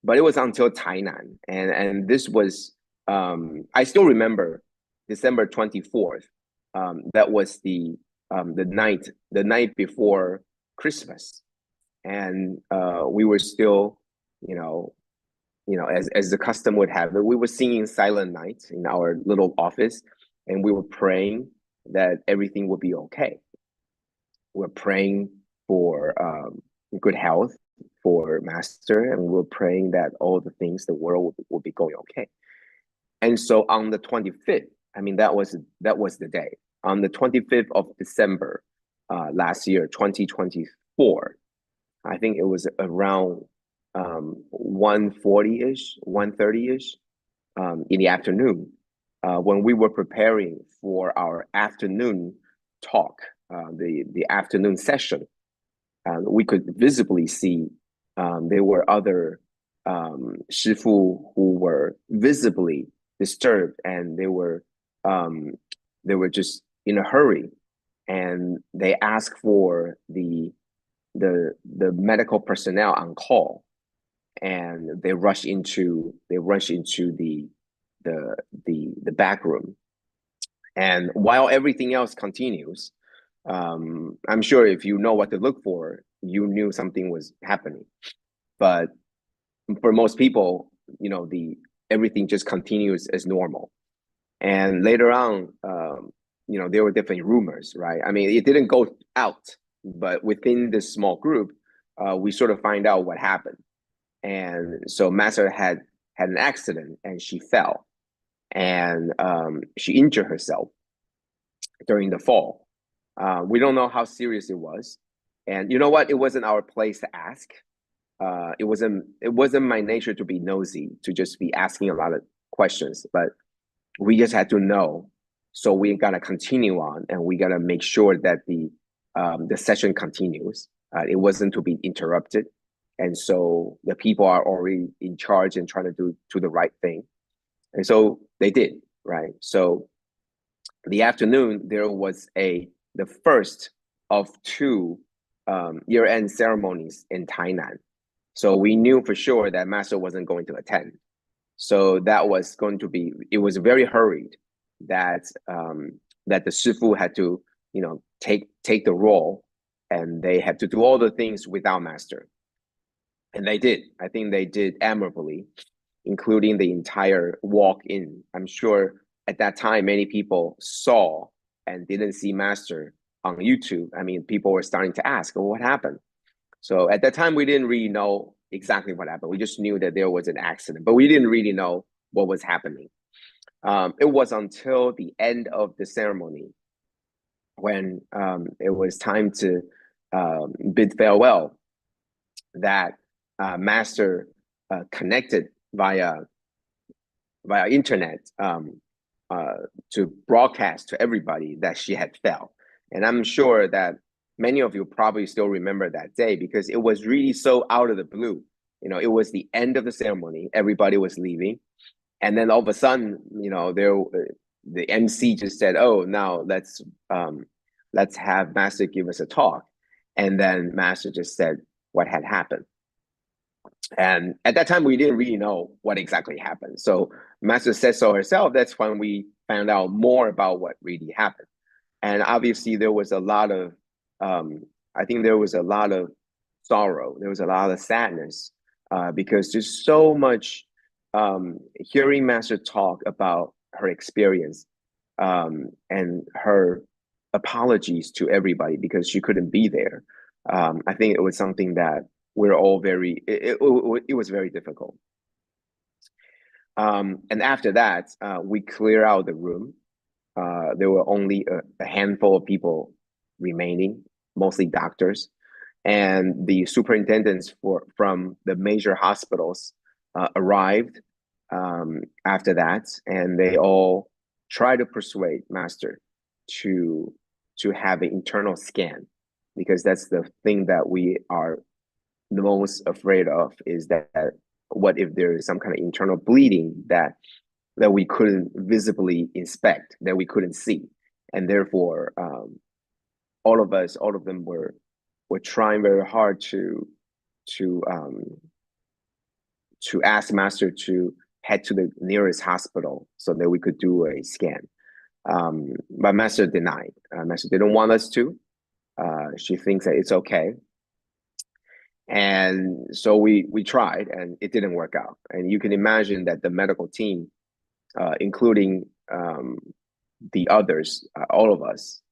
But it was until Tainan, and this was I still remember December 24th. That was the night before Christmas, and we were still, as the custom would have it, we were singing Silent Night in our little office, and we were praying that everything would be okay. We're praying for good health for Master, and we're praying that all the things, the world will be going okay. And so on the 25th, I mean, that was the day. On the 25th of December last year, 2024, I think it was around 1:40-ish, 1:30-ish in the afternoon, when we were preparing for our afternoon talk, the afternoon session. We could visibly see there were other Shifu who were visibly disturbed, and they were just in a hurry, and they asked for the medical personnel on call, and they rush into the back room. And while everything else continues, I'm sure if you know what to look for, you knew something was happening. But for most people, everything just continues as normal. And later on, there were different rumors, right? I mean, it didn't go out, but within this small group, we sort of find out what happened. And so Master had an accident, and she fell, and she injured herself during the fall. We don't know how serious it was, and you know what? It wasn't our place to ask. It wasn't my nature to be nosy, to just be asking a lot of questions, but we just had to know. So we gotta continue on, and we gotta make sure that the session continues. It wasn't to be interrupted. And so the people are already in charge and trying to do the right thing. And so they did, right? So the afternoon, there was the first of 2 year-end ceremonies in Tainan. So we knew for sure that Master wasn't going to attend. So that was going to be, it was very hurried that the Shifu had to, take the role, and they had to do all the things without Master. And they did. I think they did admirably, including the entire walk-in. I'm sure at that time, many people saw and didn't see Master on YouTube. I mean, people were starting to ask, well, what happened? So at that time, we didn't really know exactly what happened. We just knew that there was an accident, but we didn't really know what was happening. It was until the end of the ceremony, when it was time to bid farewell, that Master connected via internet to broadcast to everybody that she had fell. And I'm sure that many of you probably still remember that day because it was really so out of the blue. It was the end of the ceremony. Everybody was leaving. And then all of a sudden, the MC just said, "Oh, now let's have Master give us a talk." And then Master just said what had happened. And at that time, we didn't really know what exactly happened. So Master said so herself. That's when we found out more about what really happened. And obviously, there was a lot of, I think there was a lot of sorrow. There was a lot of sadness because there's so much hearing Master talk about her experience and her apologies to everybody because she couldn't be there. I think it was something that we're all it was very difficult. And after that, we clear out the room. There were only a handful of people remaining, mostly doctors, and the superintendents from the major hospitals arrived after that, and they all tried to persuade Master to have an internal scan, because that's the thing that we are the most afraid of, is that what if there is some kind of internal bleeding that we couldn't visibly inspect, that we couldn't see, and therefore all of them were trying very hard to ask Master to head to the nearest hospital so that we could do a scan. But Master denied. Master didn't want us to. She thinks that it's okay. And so we tried, and it didn't work out. And you can imagine that the medical team, including the others, all of us,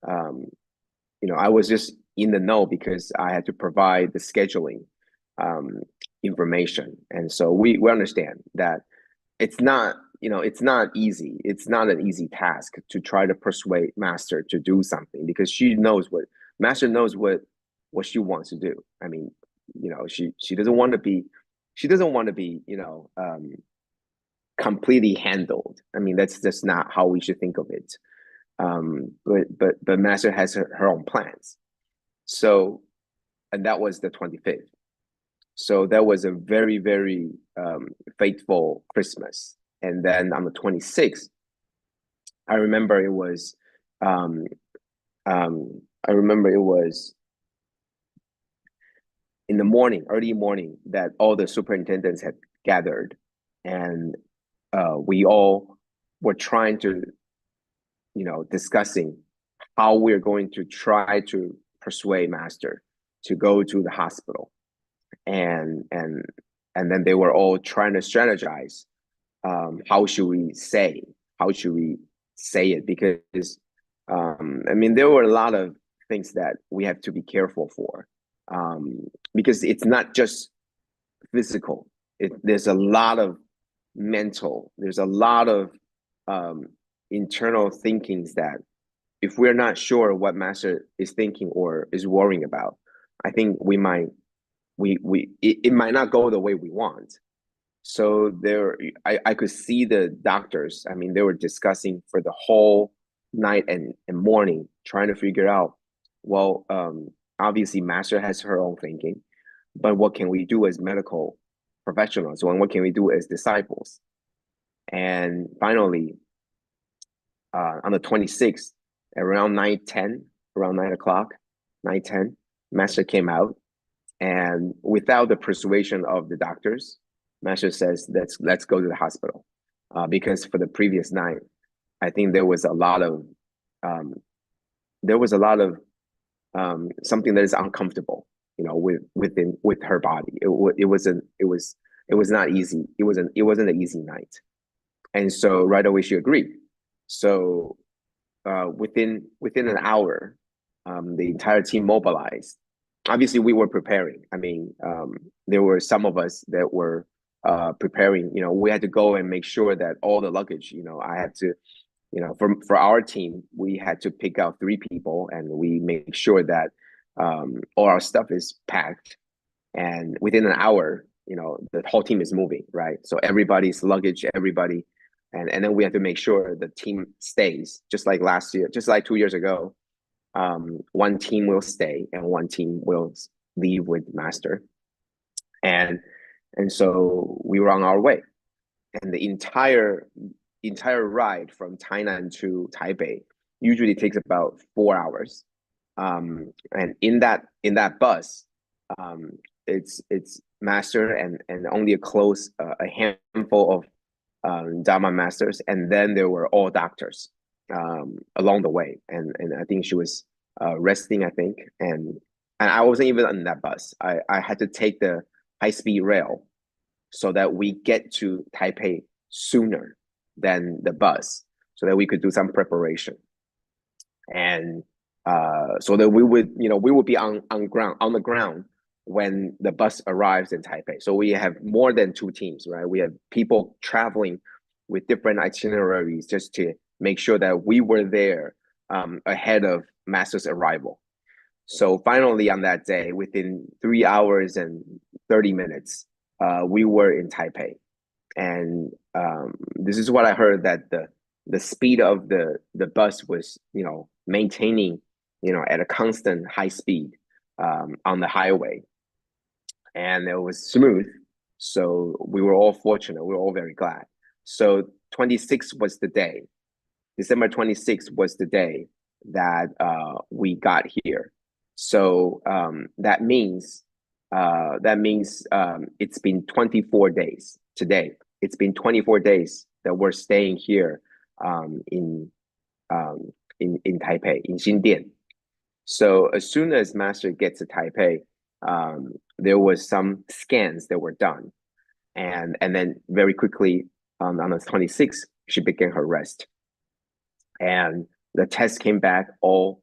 I was just in the know because I had to provide the scheduling information. And so we understand that it's not easy. It's not an easy task to try to persuade Master to do something, because Master knows what she wants to do. I mean, she doesn't want to be completely handled. I mean, that's just not how we should think of it. But Master has her own plans. So, and that was the 25th. So that was a very, very fateful Christmas. And then on the 26th, I remember it was in the morning, early morning, that all the superintendents had gathered, and we all were trying to, discussing how we're going to try to persuade Master to go to the hospital, and then they were all trying to strategize how should we say it, because I mean, there were a lot of things that we have to be careful for, because it's not just physical. There's a lot of mental, there's a lot of internal thinkings that if we're not sure what Master is thinking or is worrying about, I think it might not go the way we want. So I could see the doctors. I mean, they were discussing for the whole night and morning, trying to figure out, well, obviously Master has her own thinking, but what can we do as medical professionals, and what can we do as disciples? And finally, on the 26th, around 9:10, around 9 o'clock, 9:10, Master came out, and without the persuasion of the doctors, Master says, let's go to the hospital, because for the previous night, I think there was a lot of something that is uncomfortable, with her body. It was not easy. It wasn't an easy night, and so right away she agreed. So within an hour, the entire team mobilized. Obviously, we were preparing. I mean, there were some of us that were preparing. We had to go and make sure that all the luggage. I had to. For our team, we had to pick out 3 people, and we make sure that all our stuff is packed. And within an hour, the whole team is moving, right? So everybody's luggage, everybody, and then we have to make sure the team stays, just like last year, just like 2 years ago. one team will stay and one team will leave with master. And so we were on our way. And the entire ride from Tainan to Taipei usually takes about 4 hours. And in that bus, it's master and only a handful of Dharma masters, and then there were all doctors along the way. And I think she was resting, I think, and I wasn't even in that bus. I had to take the high-speed rail so that we get to Taipei sooner than the bus, so that we could do some preparation. And so that we would be on the ground when the bus arrives in Taipei. So we have more than 2 teams, right? We have people traveling with different itineraries just to make sure that we were there ahead of master's arrival. So finally on that day, within 3 hours and 30 minutes, we were in Taipei. And this is what I heard, that the speed of the bus was, maintaining, at a constant high speed on the highway. And it was smooth. So we were all fortunate. We were all very glad. So 26 was the day. December 26th was the day that we got here. So that means it's been 24 days today. It's been 24 days that we're staying here in Taipei, in Xindian. So as soon as master gets to Taipei, there was some scans that were done, and then very quickly on the 26th, she began her rest, and the test came back all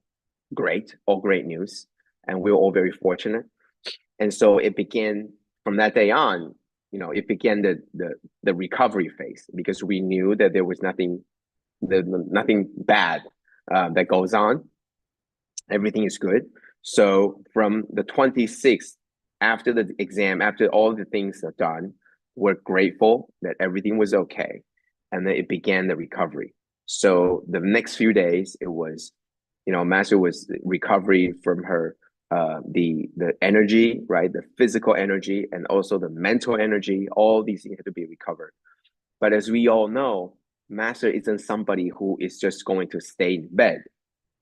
great news, and we were all very fortunate. And so it began from that day on. It began the recovery phase, because we knew that there was nothing bad that goes on. Everything is good. So from the 26th, after the exam, after all the things are done, we're grateful that everything was okay, and then it began the recovery. So the next few days, it was, master was recovery from her the energy, right? The physical energy and also the mental energy. All these things had to be recovered. But as we all know, master isn't somebody who is just going to stay in bed.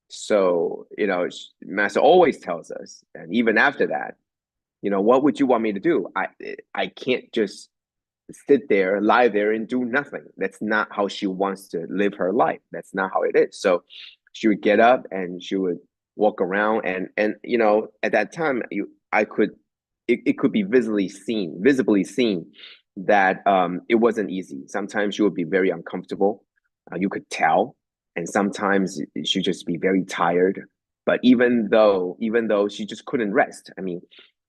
So, master always tells us, and even after that, what would you want me to do? I can't just lie there and do nothing. That's not how she wants to live her life. That's not how it is. So she would get up and she would walk around, and at that time it could be visibly seen that it wasn't easy. Sometimes she would be very uncomfortable. You could tell. And sometimes she'd just be very tired. But even though she just couldn't rest, I mean,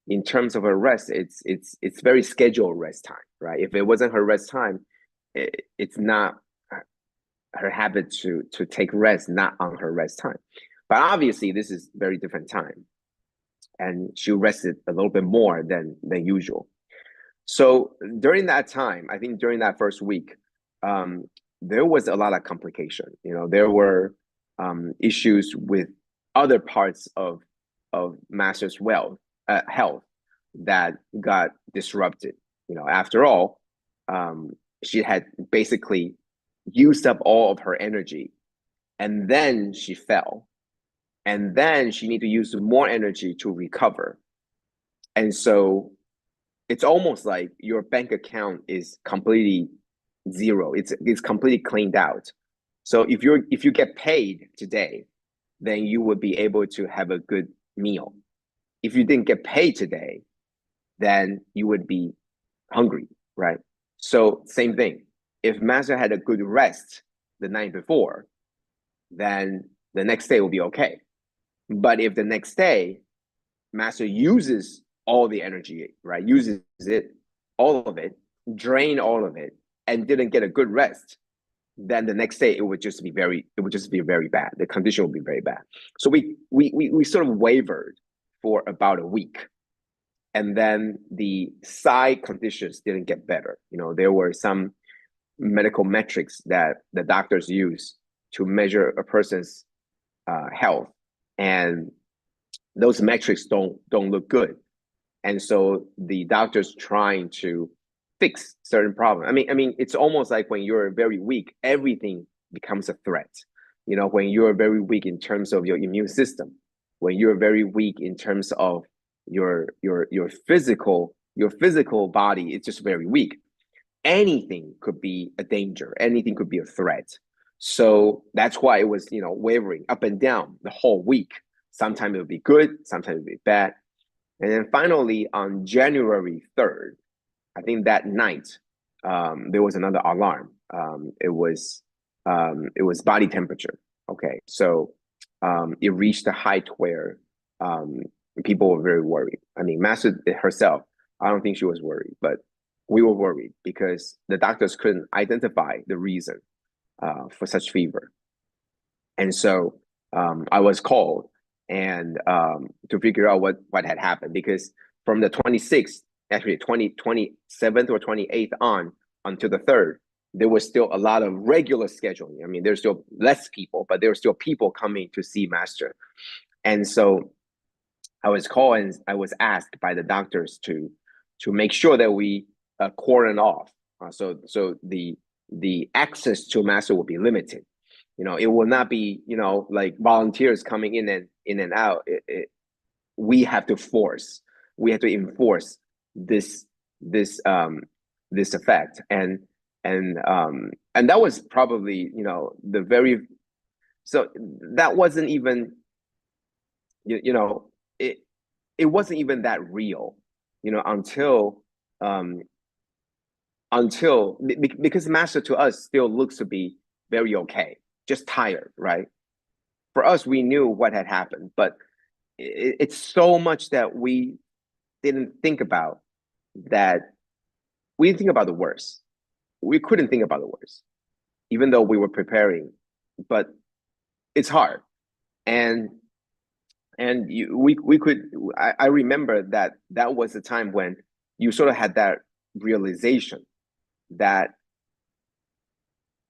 in terms of her rest, it's very scheduled rest time, right? If it wasn't her rest time, it's not her habit to take rest, not on her rest time. But obviously, this is very different time, and she rested a little bit more than usual. So during that time, I think during that first week, there was a lot of complication. There were issues with other parts of master's health that got disrupted. After all, she had basically used up all of her energy, and then she fell, and then she needed to use more energy to recover. And so it's almost like your bank account is completely zero. It's completely cleaned out. So if you get paid today, then you would be able to have a good meal. If you didn't get paid today, then you would be hungry, right? So same thing. If master had a good rest the night before, then the next day will be okay. But if the next day master uses all the energy, right, uses it, all of it, drain all of it, and didn't get a good rest, then the next day it would just be very bad. The condition would be very bad. So we sort of wavered for about a week, and then the side conditions didn't get better. There were some medical metrics that the doctors use to measure a person's health, and those metrics don't look good. And so the doctor's trying to fix certain problems. I mean, it's almost like when you're very weak, everything becomes a threat. You know, when you're very weak in terms of your immune system, when you're very weak in terms of your physical body, it's just very weak. Anything could be a danger. Anything could be a threat. So that's why it was, you know, wavering up and down the whole week. Sometimes it would be good, sometimes it would be bad. And then finally, on January 3rd, I think that night, there was another alarm. It was body temperature. Okay, so it reached a height where people were very worried. I mean, Master herself, I don't think she was worried, but we were worried because the doctors couldn't identify the reason for such fever. And so I was called and to figure out what had happened, because from the 26th, actually 27th or 28th on until the 3rd, there was still a lot of regular scheduling. I mean, there's still less people, but there were still people coming to see Master. And so I was called and I was asked by the doctors to make sure that we cordon off. So the access to Master will be limited. You know, it will not be, you know, like volunteers coming in and out. We have to enforce this effect, and that was probably, you know, so that wasn't even, you know, it wasn't even that real, you know, until because Master to us still looks to be very okay, just tired, right? For us, we knew what had happened, but it's so much that we didn't think about, that we didn't think about the worst. We couldn't think about the worst, even though we were preparing, but it's hard. And I remember that was the time when you sort of had that realization that,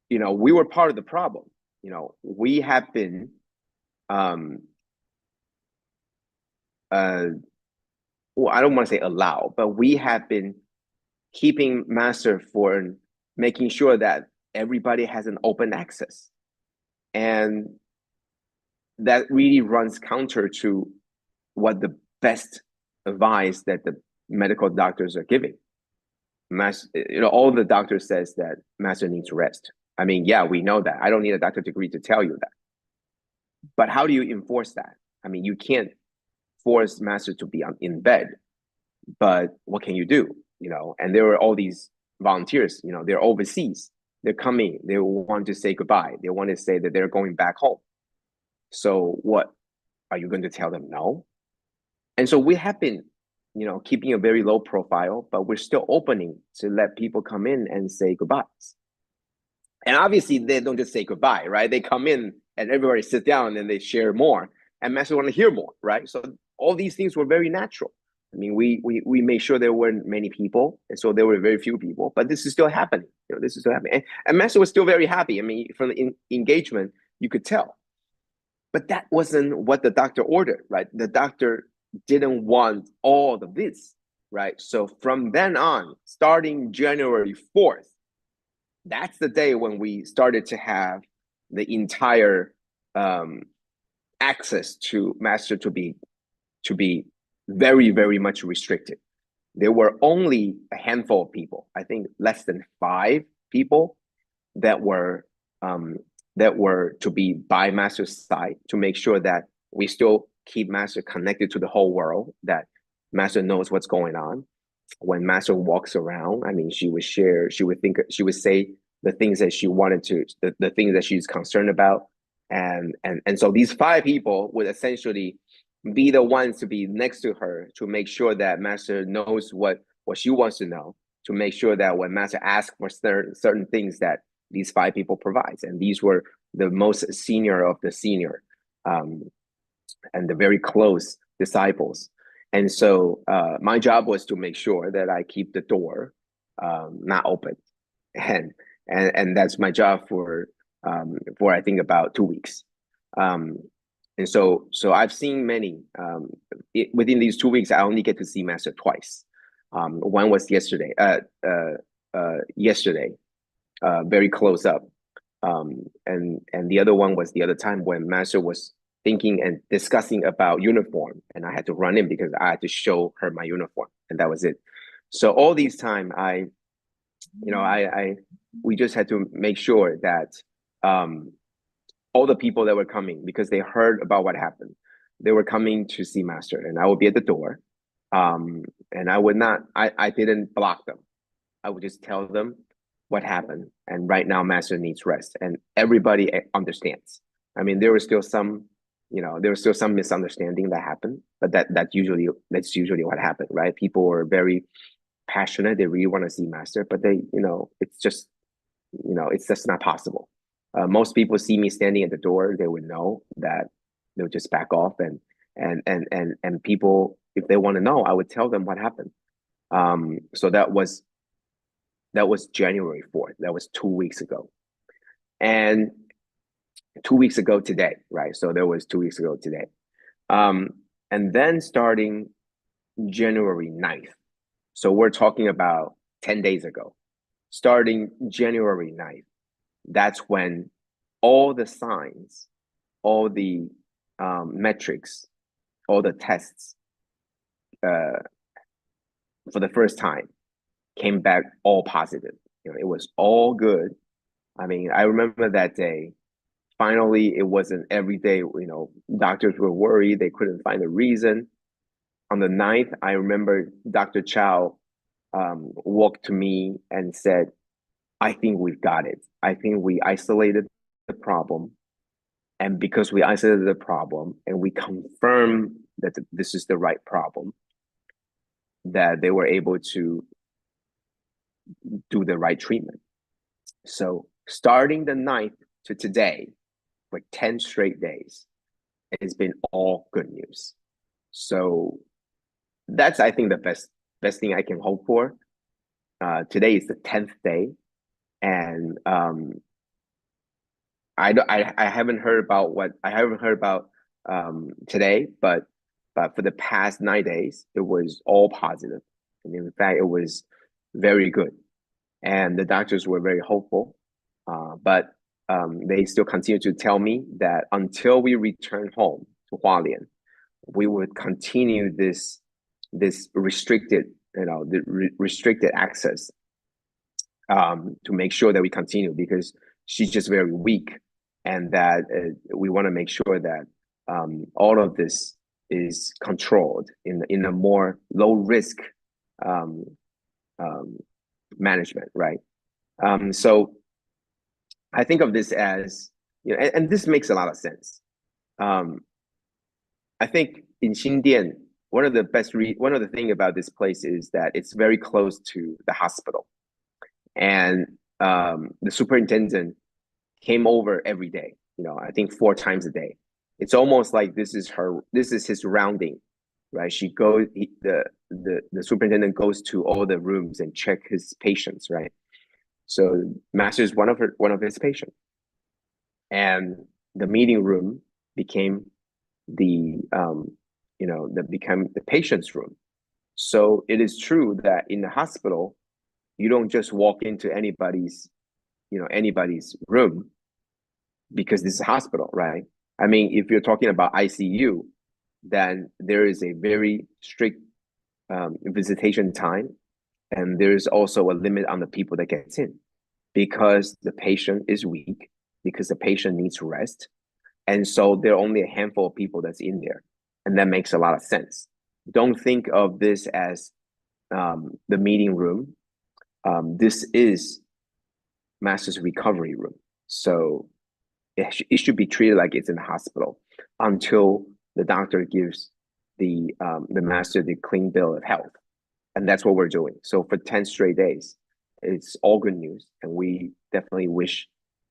you know, we were part of the problem. You know, we have been well, I don't want to say allow, but we have been keeping Master for making sure that everybody has an open access. And that really runs counter to what the best advice that the medical doctors are giving. Master, you know, all the doctor says that Master needs rest. I mean, yeah, we know that. I don't need a doctor degree to tell you that. But how do you enforce that? I mean, you can't force Master to be in bed, but what can you do? You know, and there were all these volunteers, you know, they're overseas, they're coming, they want to say goodbye, they want to say that they're going back home. So what, are you going to tell them no? And so we have been, you know, keeping a very low profile, but we're still opening to let people come in and say goodbyes. And obviously they don't just say goodbye, right? They come in and everybody sit down and they share more, and Master want to hear more, right? So all these things were very natural. I mean, we made sure there weren't many people, and so there were very few people, but this is still happening. You know, this is still happening, and Master was still very happy. I mean, from the engagement, you could tell. But that wasn't what the doctor ordered, right? The doctor didn't want all of this, right? So from then on, starting January 4th, that's the day when we started to have the entire access to Master to be very, very much restricted. There were only a handful of people, I think less than 5 people, that were to be by Master's side, to make sure that we still keep Master connected to the whole world, that Master knows what's going on. When Master walks around, I mean, she would share, she would say the things that she wanted to, the things that she's concerned about. And so these 5 people would essentially be the ones to be next to her, to make sure that Master knows what she wants to know, to make sure that when Master asks for certain things, that these 5 people provides. And these were the most senior of the senior, and the very close disciples. And so my job was to make sure that I keep the door not open. And that's my job for I think about 2 weeks. And so I've seen many. Within these 2 weeks, I only get to see Master twice. One was yesterday. Yesterday, very close up. And the other one was the other time when Master was thinking and discussing about uniform, and I had to run in because I had to show her my uniform, and that was it. So all these time, we just had to make sure that all the people that were coming, because they heard about what happened, they were coming to see Master, and I would be at the door, and I didn't block them. I would just tell them what happened, and right now Master needs rest, and everybody understands. I mean, there was still some misunderstanding that happened, but that's usually what happened, right? People were very passionate; they really want to see Master, but it's just not possible. Most people see me standing at the door, they would know that they'll just back off, and people, if they want to know, I would tell them what happened. So that was January 4th. That was 2 weeks ago. And 2 weeks ago today, right? So there was 2 weeks ago today. And then starting January 9th. So we're talking about 10 days ago. Starting January 9th, that's when all the signs, all the metrics, all the tests for the first time came back all positive. It was all good. I mean, I remember that day. Finally, it wasn't every day. Doctors were worried; they couldn't find a reason. On the 9th, I remember Dr. Chow walked to me and said, "I think we've got it. I think we isolated the problem, and because we isolated the problem and we confirmed that this is the right problem, that they were able to do the right treatment." So starting the 9th to today, for 10 straight days, it's been all good news. So that's, I think, the best thing I can hope for. Today is the 10th day, and I haven't heard about today, but for the past 9 days, it was all positive, and in fact, it was very good. And the doctors were very hopeful, but they still continue to tell me that until we return home to Hualien, we would continue this restricted, restricted access to make sure that we continue, because she's just very weak, and that we want to make sure that all of this is controlled in a more low risk management, right? So I think of this as, and this makes a lot of sense. I think in Xindian, one of the thing about this place is that it's very close to the hospital, and the superintendent came over every day. I think 4 times a day. It's almost like this is his rounding, right? The superintendent goes to all the rooms and check his patients, right? So Master is one of his patients, and the meeting room became the patient's room. So it is true that in the hospital, you don't just walk into anybody's room, because this is a hospital, right? I mean, if you're talking about ICU, then there is a very strict visitation time, and there's also a limit on the people that gets in, because the patient is weak, because the patient needs rest, and so there are only a handful of people that's in there, and that makes a lot of sense. Don't think of this as the meeting room. This is Master's recovery room, so it should be treated like it's in the hospital until the doctor gives the Master the clean bill of health. And that's what we're doing. So for 10 straight days, it's all good news. And we definitely wish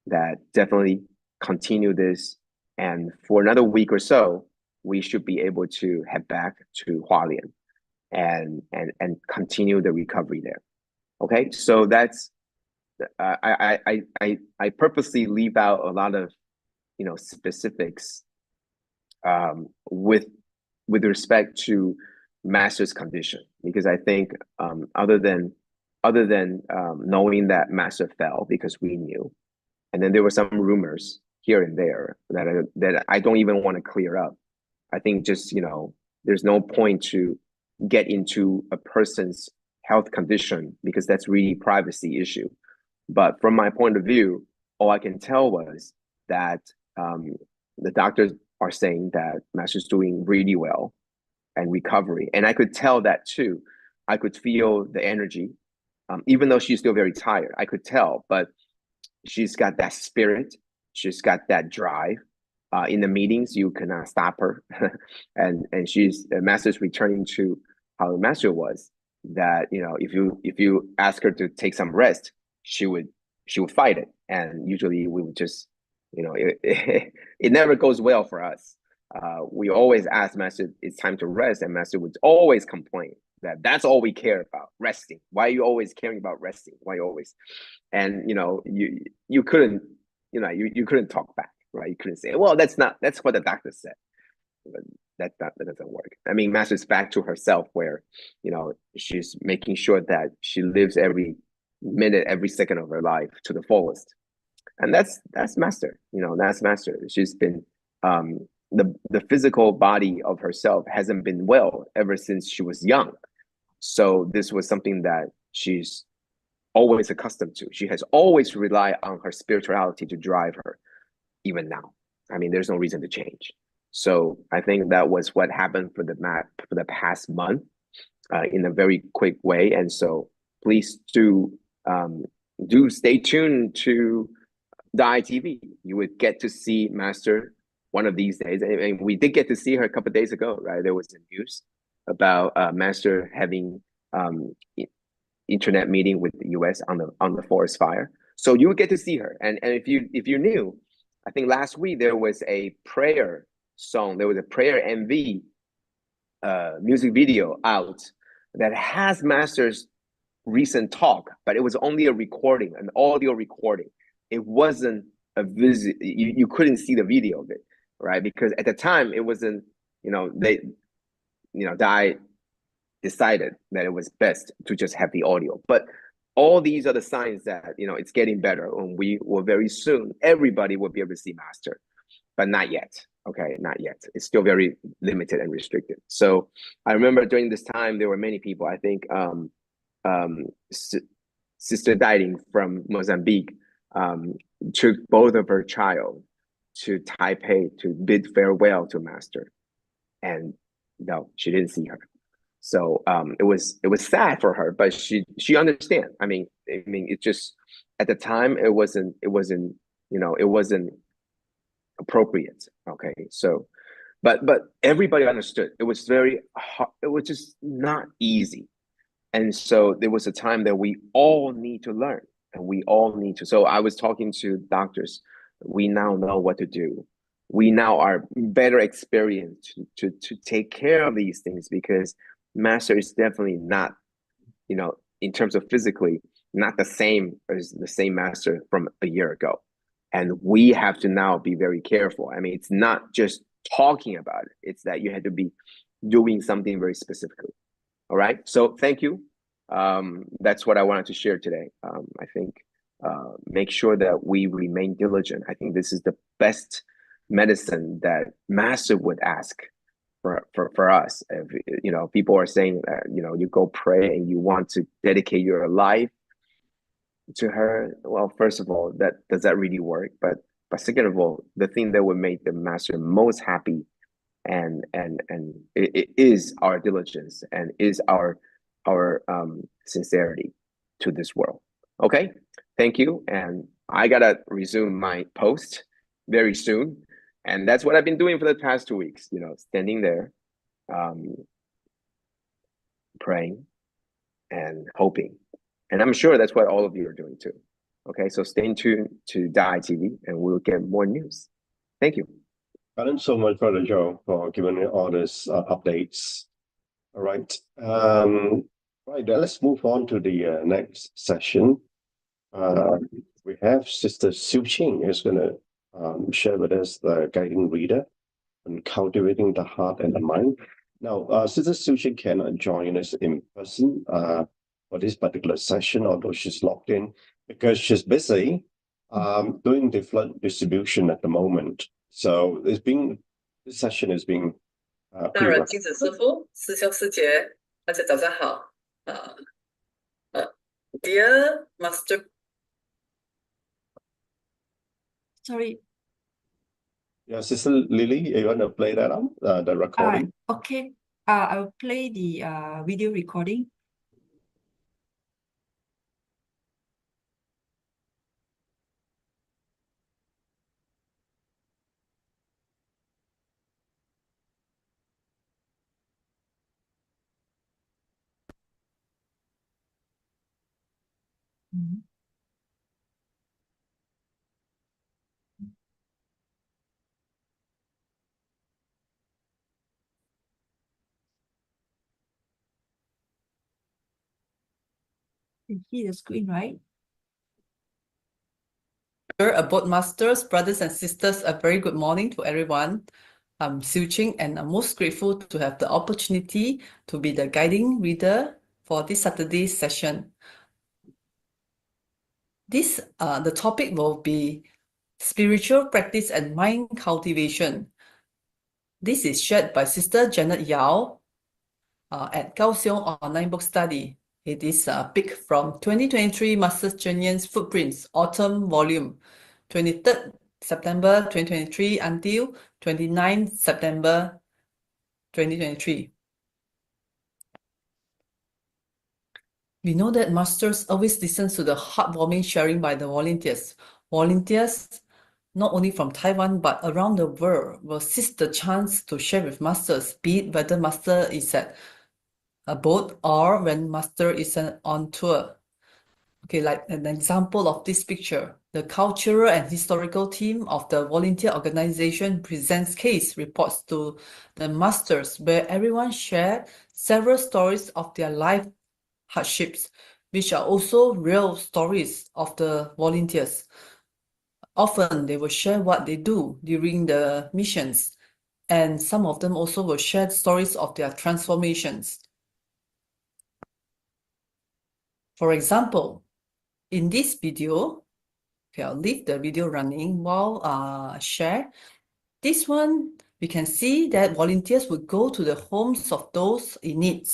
that continue this. And for another week or so, we should be able to head back to Hualien and continue the recovery there. Okay, so that's I purposely leave out a lot of specifics with respect to Master's condition, because I think other than knowing that Master fell because we knew, and then there were some rumors here and there that I don't even want to clear up. I think just, there's no point to get into a person's health condition because that's really privacy issue. But from my point of view, all I can tell was that the doctors are saying that Master's doing really well and recovery. And I could tell that too. I could feel the energy, even though she's still very tired. I could tell, but she's got that spirit. She's got that drive. In the meetings, you cannot stop her. and she's Master's returning to how the Master was. That if you ask her to take some rest, she would fight it. And usually we would just it never goes well for us. We always ask Master, it's time to rest, and Master would always complain that that's all we care about, resting. Why are you always caring about resting? Why you always? And you couldn't you couldn't talk back, right? You couldn't say, well, that's what the doctor said. But that doesn't work. I mean, Master's back to herself, where she's making sure that she lives every minute, every second of her life to the fullest. And that's Master. That's Master. She's been the physical body of herself hasn't been well ever since she was young. So this was something that she's always accustomed to. She has always relied on her spirituality to drive her, even now. I mean, there's no reason to change. So I think that was what happened for the past month in a very quick way. And so please do stay tuned to the ITV. You would get to see Master one of these days. And we did get to see her a couple of days ago, right? There was news about Master having internet meeting with the US on the forest fire. So you would get to see her. And if you knew, I think last week there was a prayer song, there was a prayer MV music video out that has Master's recent talk, but it was only a recording, an audio recording. It wasn't a visit. You couldn't see the video of it, right? Because at the time it wasn't, Dai decided that it was best to just have the audio. But all these are the signs that it's getting better, and we will very soon, everybody will be able to see Master, but not yet. Okay, not yet. It's still very limited and restricted. So I remember during this time there were many people. I think Sister Diding from Mozambique took both of her child to Taipei to bid farewell to Master, and no, she didn't see her. So it was sad for her, but she understand. I mean, it just at the time it wasn't appropriate. Okay, so but everybody understood. It was very hard. It was just not easy. And so there was a time that we all need to learn, and we all need to. So I was talking to doctors. We now know what to do. We now are better experienced to take care of these things, because Master is definitely not, in terms of physically, not the same as the same Master from a year ago. And we have to now be very careful. I mean, it's not just talking about it. It's that you had to be doing something very specifically. All right. So thank you. That's what I wanted to share today. I think make sure that we remain diligent. I think this is the best medicine that Master would ask for us. If, people are saying that, you go pray and you want to dedicate your life to her. Well, first of all, does that really work? But second of all, the thing that would make the Master most happy and it is our diligence and is our sincerity to this world. Okay, thank you. And I gotta resume my post very soon. And that's what I've been doing for the past 2 weeks, standing there, praying and hoping. And I'm sure that's what all of you are doing too. Okay, so stay tuned to Dai TV and we'll get more news. Thank you. Thanks so much, Brother Joe, for giving me all these updates. All right. Right, let's move on to the next session. We have Sister Su Ching who's going to share with us the guiding reader. on cultivating the heart and the mind. Now, Sister Su Ching cannot join us in person for this particular session, although she's logged in because she's busy doing the flood distribution at the moment. So this session is being 当然，金子师傅、师兄师姐，大家早上好。Dear Master. Sorry. Yeah, Sister Lily, you want to play that up, the recording? Okay. I will play the video recording. You see the screen, right? Abode Masters, brothers and sisters, a very good morning to everyone. I'm Su Ching, and I'm most grateful to have the opportunity to be the guiding reader for this Saturday's session. The topic will be spiritual practice and mind cultivation. This is shared by Sister Janet Yao at Kaohsiung Online Book Study. It is a pick from 2023 Master's Chenyan's Footprints Autumn Volume, 23rd September 2023 until 29th September 2023. We know that Masters always listen to the heartwarming sharing by the volunteers. Volunteers, not only from Taiwan but around the world, will seize the chance to share with Masters, be it whether Master is at a boat or when Master is on tour. Okay, like an example of this picture, the cultural and historical team of the volunteer organization presents case reports to the Masters, where everyone shared several stories of their life hardships, which are also real stories of the volunteers. Often they will share what they do during the missions, and some of them also will share stories of their transformations. For example, in this video, okay, I'll leave the video running while I share. This one, we can see that volunteers would go to the homes of those in need.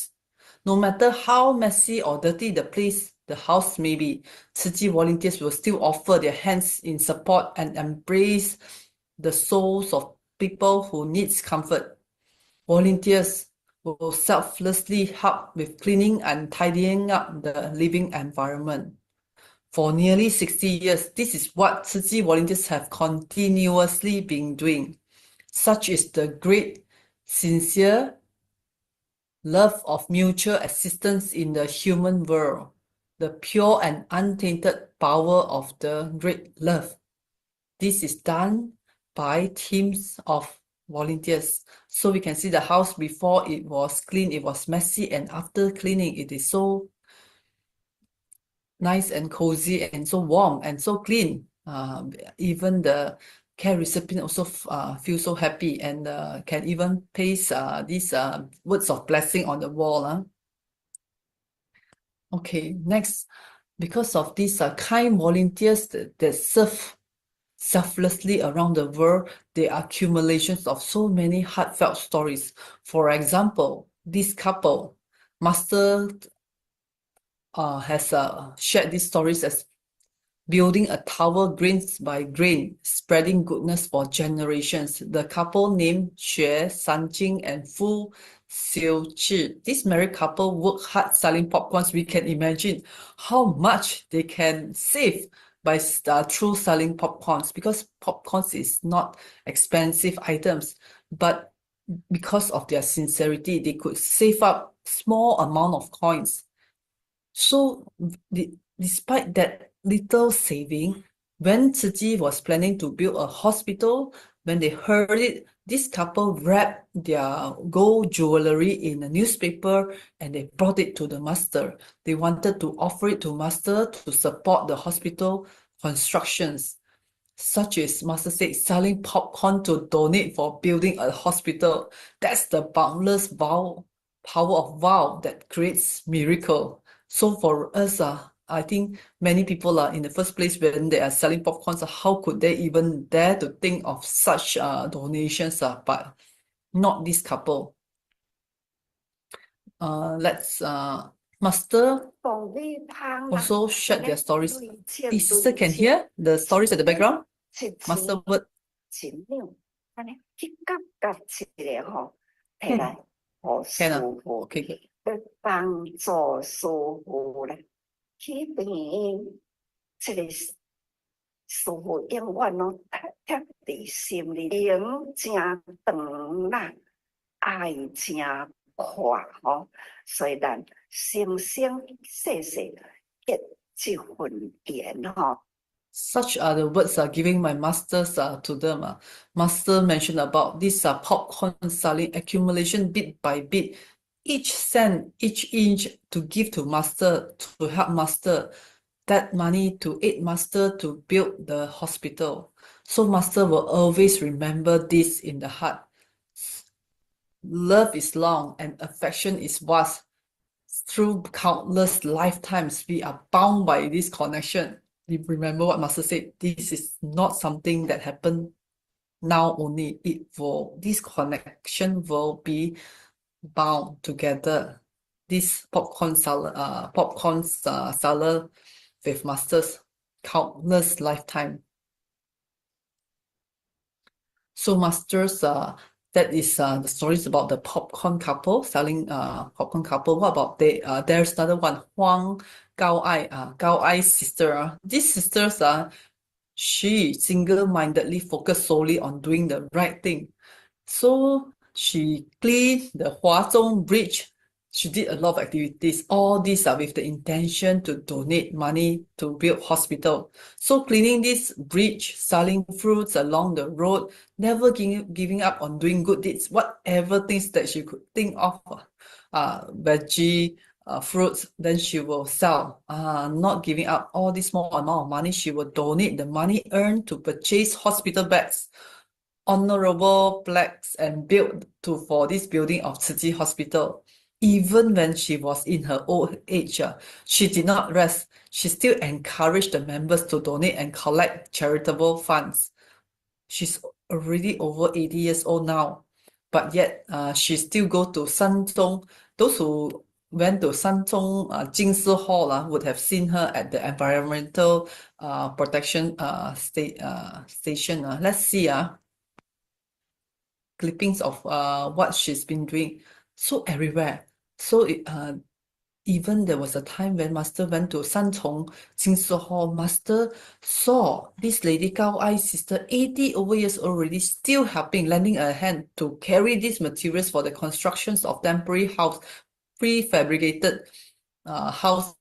No matter how messy or dirty the house may be, Tzu Chi volunteers will still offer their hands in support and embrace the souls of people who need comfort. Volunteers will selflessly help with cleaning and tidying up the living environment. For nearly 60 years, this is what Tzu Chi volunteers have continuously been doing. Such is the great, sincere love of mutual assistance in the human world, the pure and untainted power of the great love. This is done by teams of volunteers. So we can see the house before it was clean, it was messy, and after cleaning, it is so nice and cozy and so warm and so clean. Even the care recipient also feel so happy and can even paste these words of blessing on the wall. Okay, next, because of these kind volunteers that serve selflessly around the world, there are accumulations of so many heartfelt stories. For example, this couple, Master has shared these stories as building a tower grain by grain, spreading goodness for generations. The couple named Xue Sanjing and Fu Xiu. This married couple work hard selling popcorns. We can imagine how much they can save by through selling popcorns, because popcorns is not expensive items, but because of their sincerity, they could save up small amount of coins. So despite that little saving, when Tzu Chi was planning to build a hospital, when they heard it, this couple wrapped their gold jewelry in a newspaper and they brought it to the Master. They wanted to offer it to Master to support the hospital constructions. such as Master said, selling popcorn to donate for building a hospital. That's the boundless power of vow that creates miracle. So for us, I think many people are in the first place when they are selling popcorns, how could they even dare to think of such donations? But not this couple. Let's Master also shared their stories. If sister can hear the stories at the background, Master word. Can okay, good. 帮助师傅咧，去边这个师傅永远拢贴伫心里，情真长啦，爱真快吼，所以咱生生世世结这份缘吼。Such are the words giving my masters to them. Master mentioned about this popcorn selling accumulation bit by bit, each cent, each inch to give to master, to help master, that money to aid master to build the hospital. So master will always remember this in the heart. Love is long and affection is vast. Through countless lifetimes, we are bound by this connection. You remember what Master said, this is not something that happened now only. This connection will be bound together. This popcorn seller with Masters, countless lifetime. So Masters, that is the stories about the popcorn couple selling popcorn couple. What about there's another one, Huang Gao Ai's sister. These sisters she single-mindedly focused solely on doing the right thing. So she cleaned the Huazhong Bridge. She did a lot of activities. All these are with the intention to donate money to build hospital. So cleaning this bridge, selling fruits along the road, never giving up on doing good deeds, whatever things that she could think of, veggie, fruits, then she will sell. Not giving up all this small amount of money, she will donate the money earned to purchase hospital beds, honorable plaques, and build for this building of Tzu Chi Hospital. Even when she was in her old age, she did not rest. She still encouraged the members to donate and collect charitable funds. She's already over 80 years old now, but yet she still go to Sanzhong. Those who went to Sanzhong Jingsi Hall would have seen her at the environmental protection station. Let's see clippings of what she's been doing. So everywhere. So even there was a time when Master went to Sanchong Jingsi Hall, Master saw this lady Gao Ai's sister, 80 over years old already, still helping, lending a hand to carry these materials for the constructions of temporary house, prefabricated house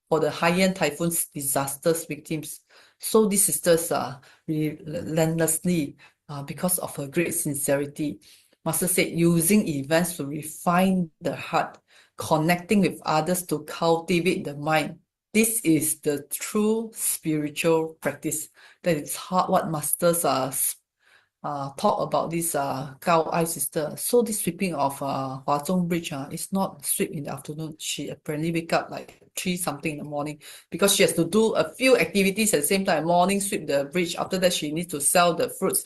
for the Hualien typhoon's disasters victims. So these sisters are relentlessly, because of her great sincerity. Master said, using events to refine the heart, connecting with others to cultivate the mind. This is the true spiritual practice. That is what Masters talk about this Gao Ai sister. So this sweeping of Huazhong Bridge is not sweep in the afternoon. She apparently wake up like 3 something in the morning because she has to do a few activities at the same time. Morning sweep the bridge. After that, she needs to sell the fruits.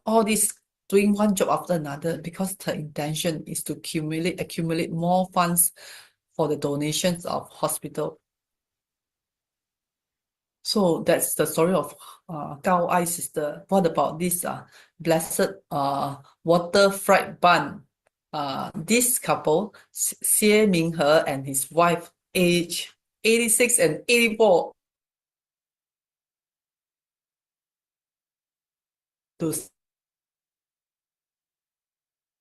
All this doing one job after another because her intention is to accumulate more funds for the donations of hospital. So that's the story of Gao Ai sister. What about this blessed water fried bun? This couple, Xie Minghe and his wife, age 86 and 84, to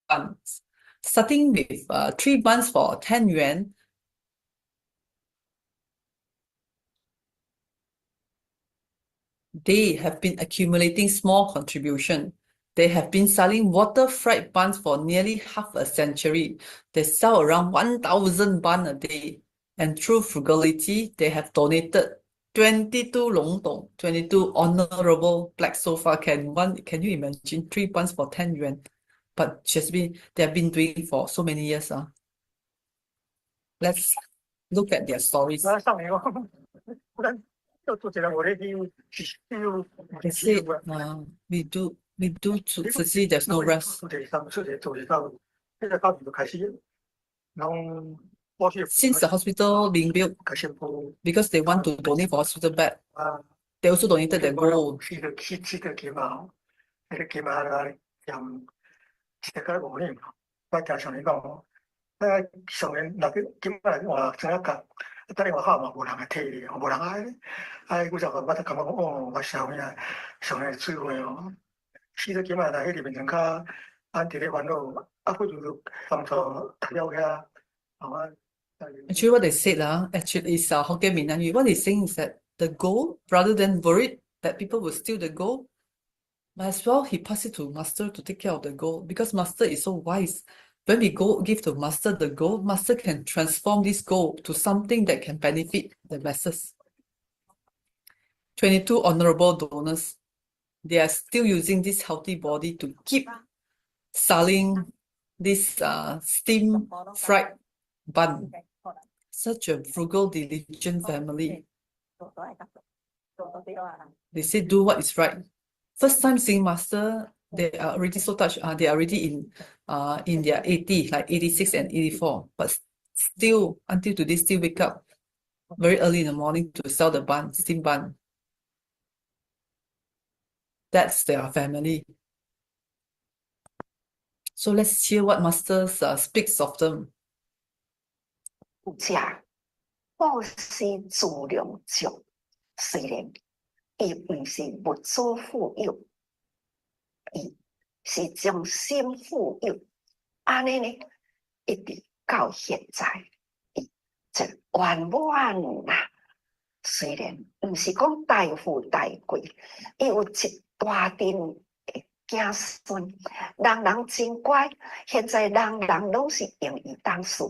buns. Starting with 3 buns for 10 yuan. They have been accumulating small contribution. They have been selling water fried buns for nearly half a century. They sell around 1,000 bun a day. And through frugality, they have donated 22 Longdong, 22 honorable black sofa. Can you imagine 3 buns for 10 yuan? But they have been doing for so many years. Let's look at their stories. They say we do to see there's no rest. Since the hospital being built, because they want to donate for hospital bed, they also donated their gold. Actually, what they said, actually is Hokkien Minnan. What they're saying is that the gold, rather than worried that people will steal the gold, might as well he pass it to master to take care of the gold, because master is so wise. When we go give to master the gold, master can transform this gold to something that can benefit the masses. 22 honorable donors, they are still using this healthy body to keep selling this steam fried bun. Such a frugal, diligent family. They say do what is right. First time seeing master, they are already so touched. They are already in their 80, like 86 and 84. But still, until today, still wake up very early in the morning to sell the bun, steam bun. That's their family. So let's hear what master speaks of them. 布施自量足，虽然伊毋是物质富有，伊是将心富有。安尼呢，一直到现在，伊就圆满啦。虽然毋是讲大富大贵，伊有一大阵的子孙，人人真乖。现在人人拢是用伊当事，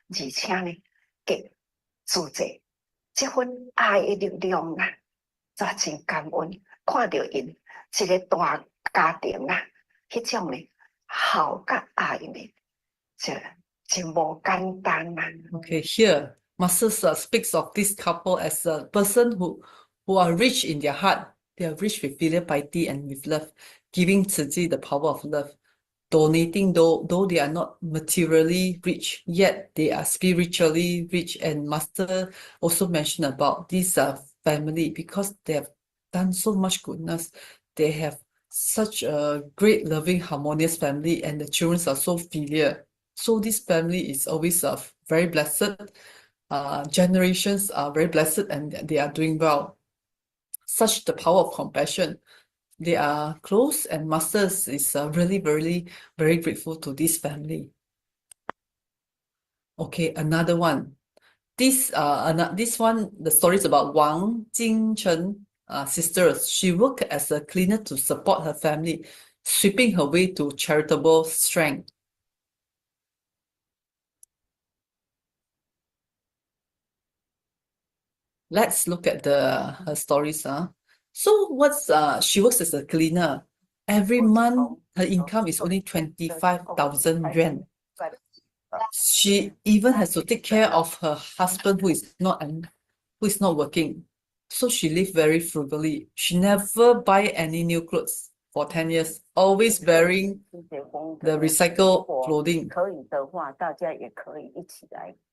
而且呢，给助者这份爱的力量啊，真真感恩。看到因一个大家庭啊，迄种呢好甲爱呢，就真无简单啊。Okay, here Master speaks of this couple as a person who are rich in their heart. They are rich with filial piety and with love, giving Tzu the power of love. Donating, though they are not materially rich, yet they are spiritually rich. And Master also mentioned about this family, because they have done so much goodness. They have such a great, loving, harmonious family, and the children are so filial. So this family is always very blessed. Generations are very blessed, and they are doing well. Such the power of compassion. They are close, and Master is really, really, very grateful to this family. Okay, another one. This one, the story is about Wang Jingchen sisters. She worked as a cleaner to support her family, sweeping her way to charitable strength. Let's look at her stories. So she works as a cleaner. Every month, her income is only 25,000 yuan. She even has to take care of her husband who is not working. So she lived very frugally. She never buy any new clothes for 10 years, always wearing the recycled clothing.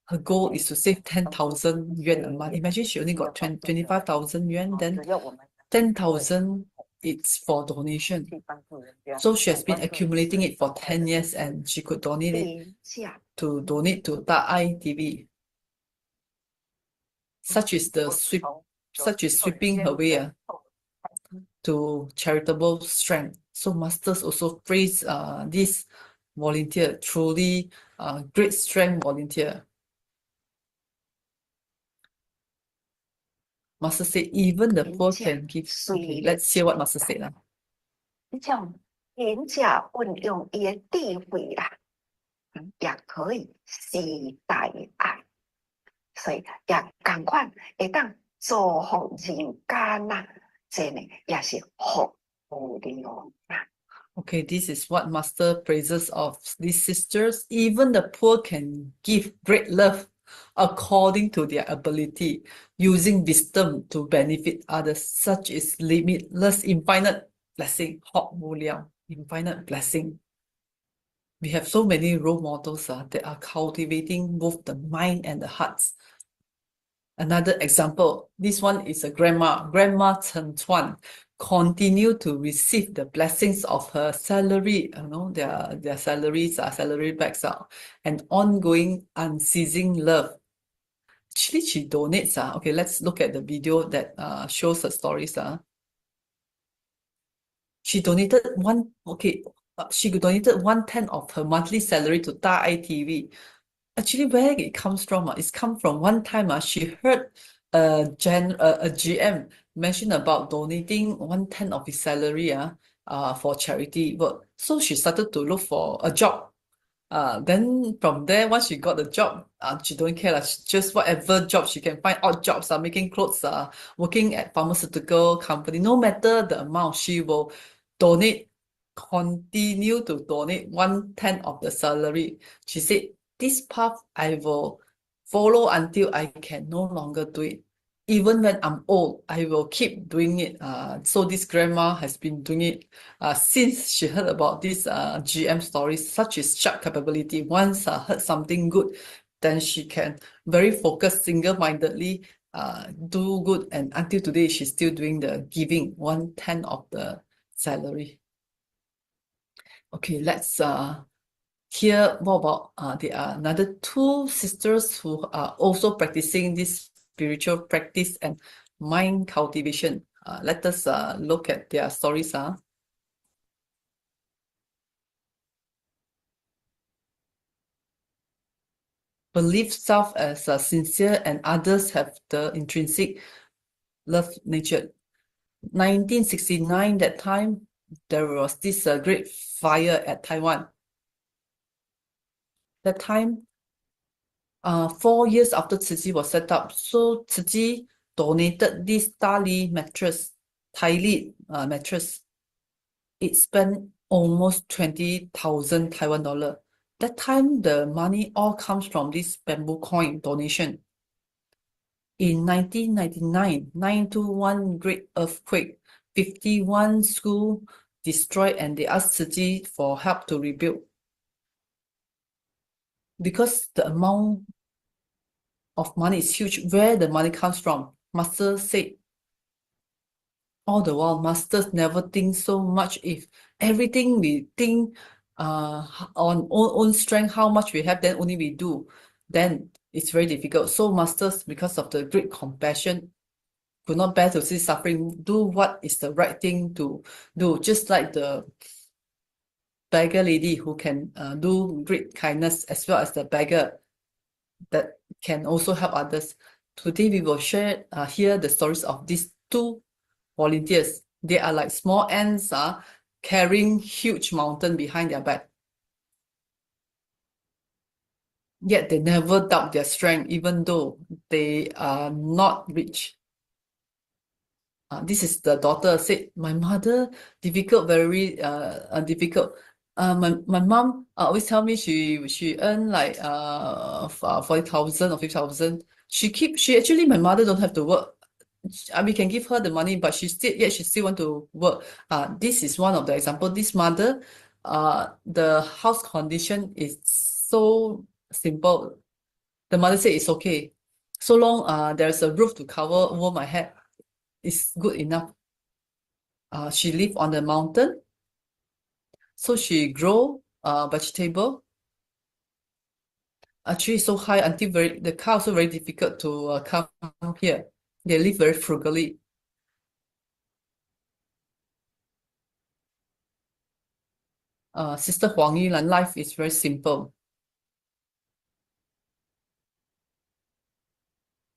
Her goal is to save 10,000 yuan a month. Imagine she only got 25,000 yuan, then 10,000 it's for donation. So she has been accumulating it for 10 years, and she could donate it to Ta'ai TV. Such is sweeping her way to charitable strength. So masters also praise this volunteer, truly great strength volunteer. Master said, even the poor can give. Okay, let's hear what Master said. 人家运用伊的智慧啦，也可以施大爱，所以也同款会当祝福人間啊，這呢也是福無量啊。Okay, this is what Master praises of these sisters. Even the poor can give great love according to their ability, using wisdom to benefit others. Such is limitless, infinite blessing. Hualien, infinite blessing. We have so many role models that are cultivating both the mind and the hearts. Another example, this one is a Grandma Chen Chuan, continue to receive the blessings of her salary, their salaries are salary bags are, and ongoing unceasing love. Actually, she donates. Okay, let's look at the video that shows her stories. She donated she donated 1/10 of her monthly salary to Thai TV. Actually, where it comes from? It's come from one time she heard a GM mention about donating 1/10 of his salary for charity work. So she started to look for a job. Then from there, once she got the job, she don't care. Just whatever job she can find, odd jobs, making clothes, working at pharmaceutical company, no matter the amount, she will donate, continue to donate 1/10 of the salary. She said, this path I will follow until I can no longer do it. Even when I'm old, I will keep doing it. So this grandma has been doing it since she heard about this GM stories, such is sharp capability. Once heard something good, then she can very focused, single-mindedly do good. And until today, she's still doing the giving 1/10 of the salary. Okay, let's hear more about there are another two sisters who are also practicing this spiritual practice and mind cultivation. Let us look at their stories. Believe self as sincere and others have the intrinsic love nature. 1969, that time, there was this great fire at Taiwan. That time, 4 years after Tzu Chi was set up, so Tzu Chi donated this Dali mattress, Thai mattress. It spent almost 20,000 Taiwan dollar. That time, the money all comes from this bamboo coin donation. In 1999, 921 great earthquake, 51 schools destroyed, and they asked Tzu Chi for help to rebuild. Because the amount of money is huge, where the money comes from, Master said, all the while, Masters never think so much. If everything we think on own strength, how much we have, then only we do, then it's very difficult. So Masters, because of the great compassion, could not bear to see suffering, do what is the right thing to do, just like the beggar lady who can do great kindness, as well as the beggar that can also help others. Today we will share here the stories of these two volunteers. They are like small ants carrying huge mountain behind their back. Yet they never doubt their strength, even though they are not rich. This is the daughter said, my mother, difficult, very difficult. My mom always tell me she earn like 40,000 or 50,000. She actually, my mother don't have to work. We can give her the money, but she still want to work. This is one of the example. This mother, the house condition is so simple. The mother said it's okay, so long there's a roof to cover over my head, it's good enough. She live on the mountain, so she grow vegetable. Actually, so high until the car also very difficult to come here. They live very frugally. Sister Huang Yilan life is very simple.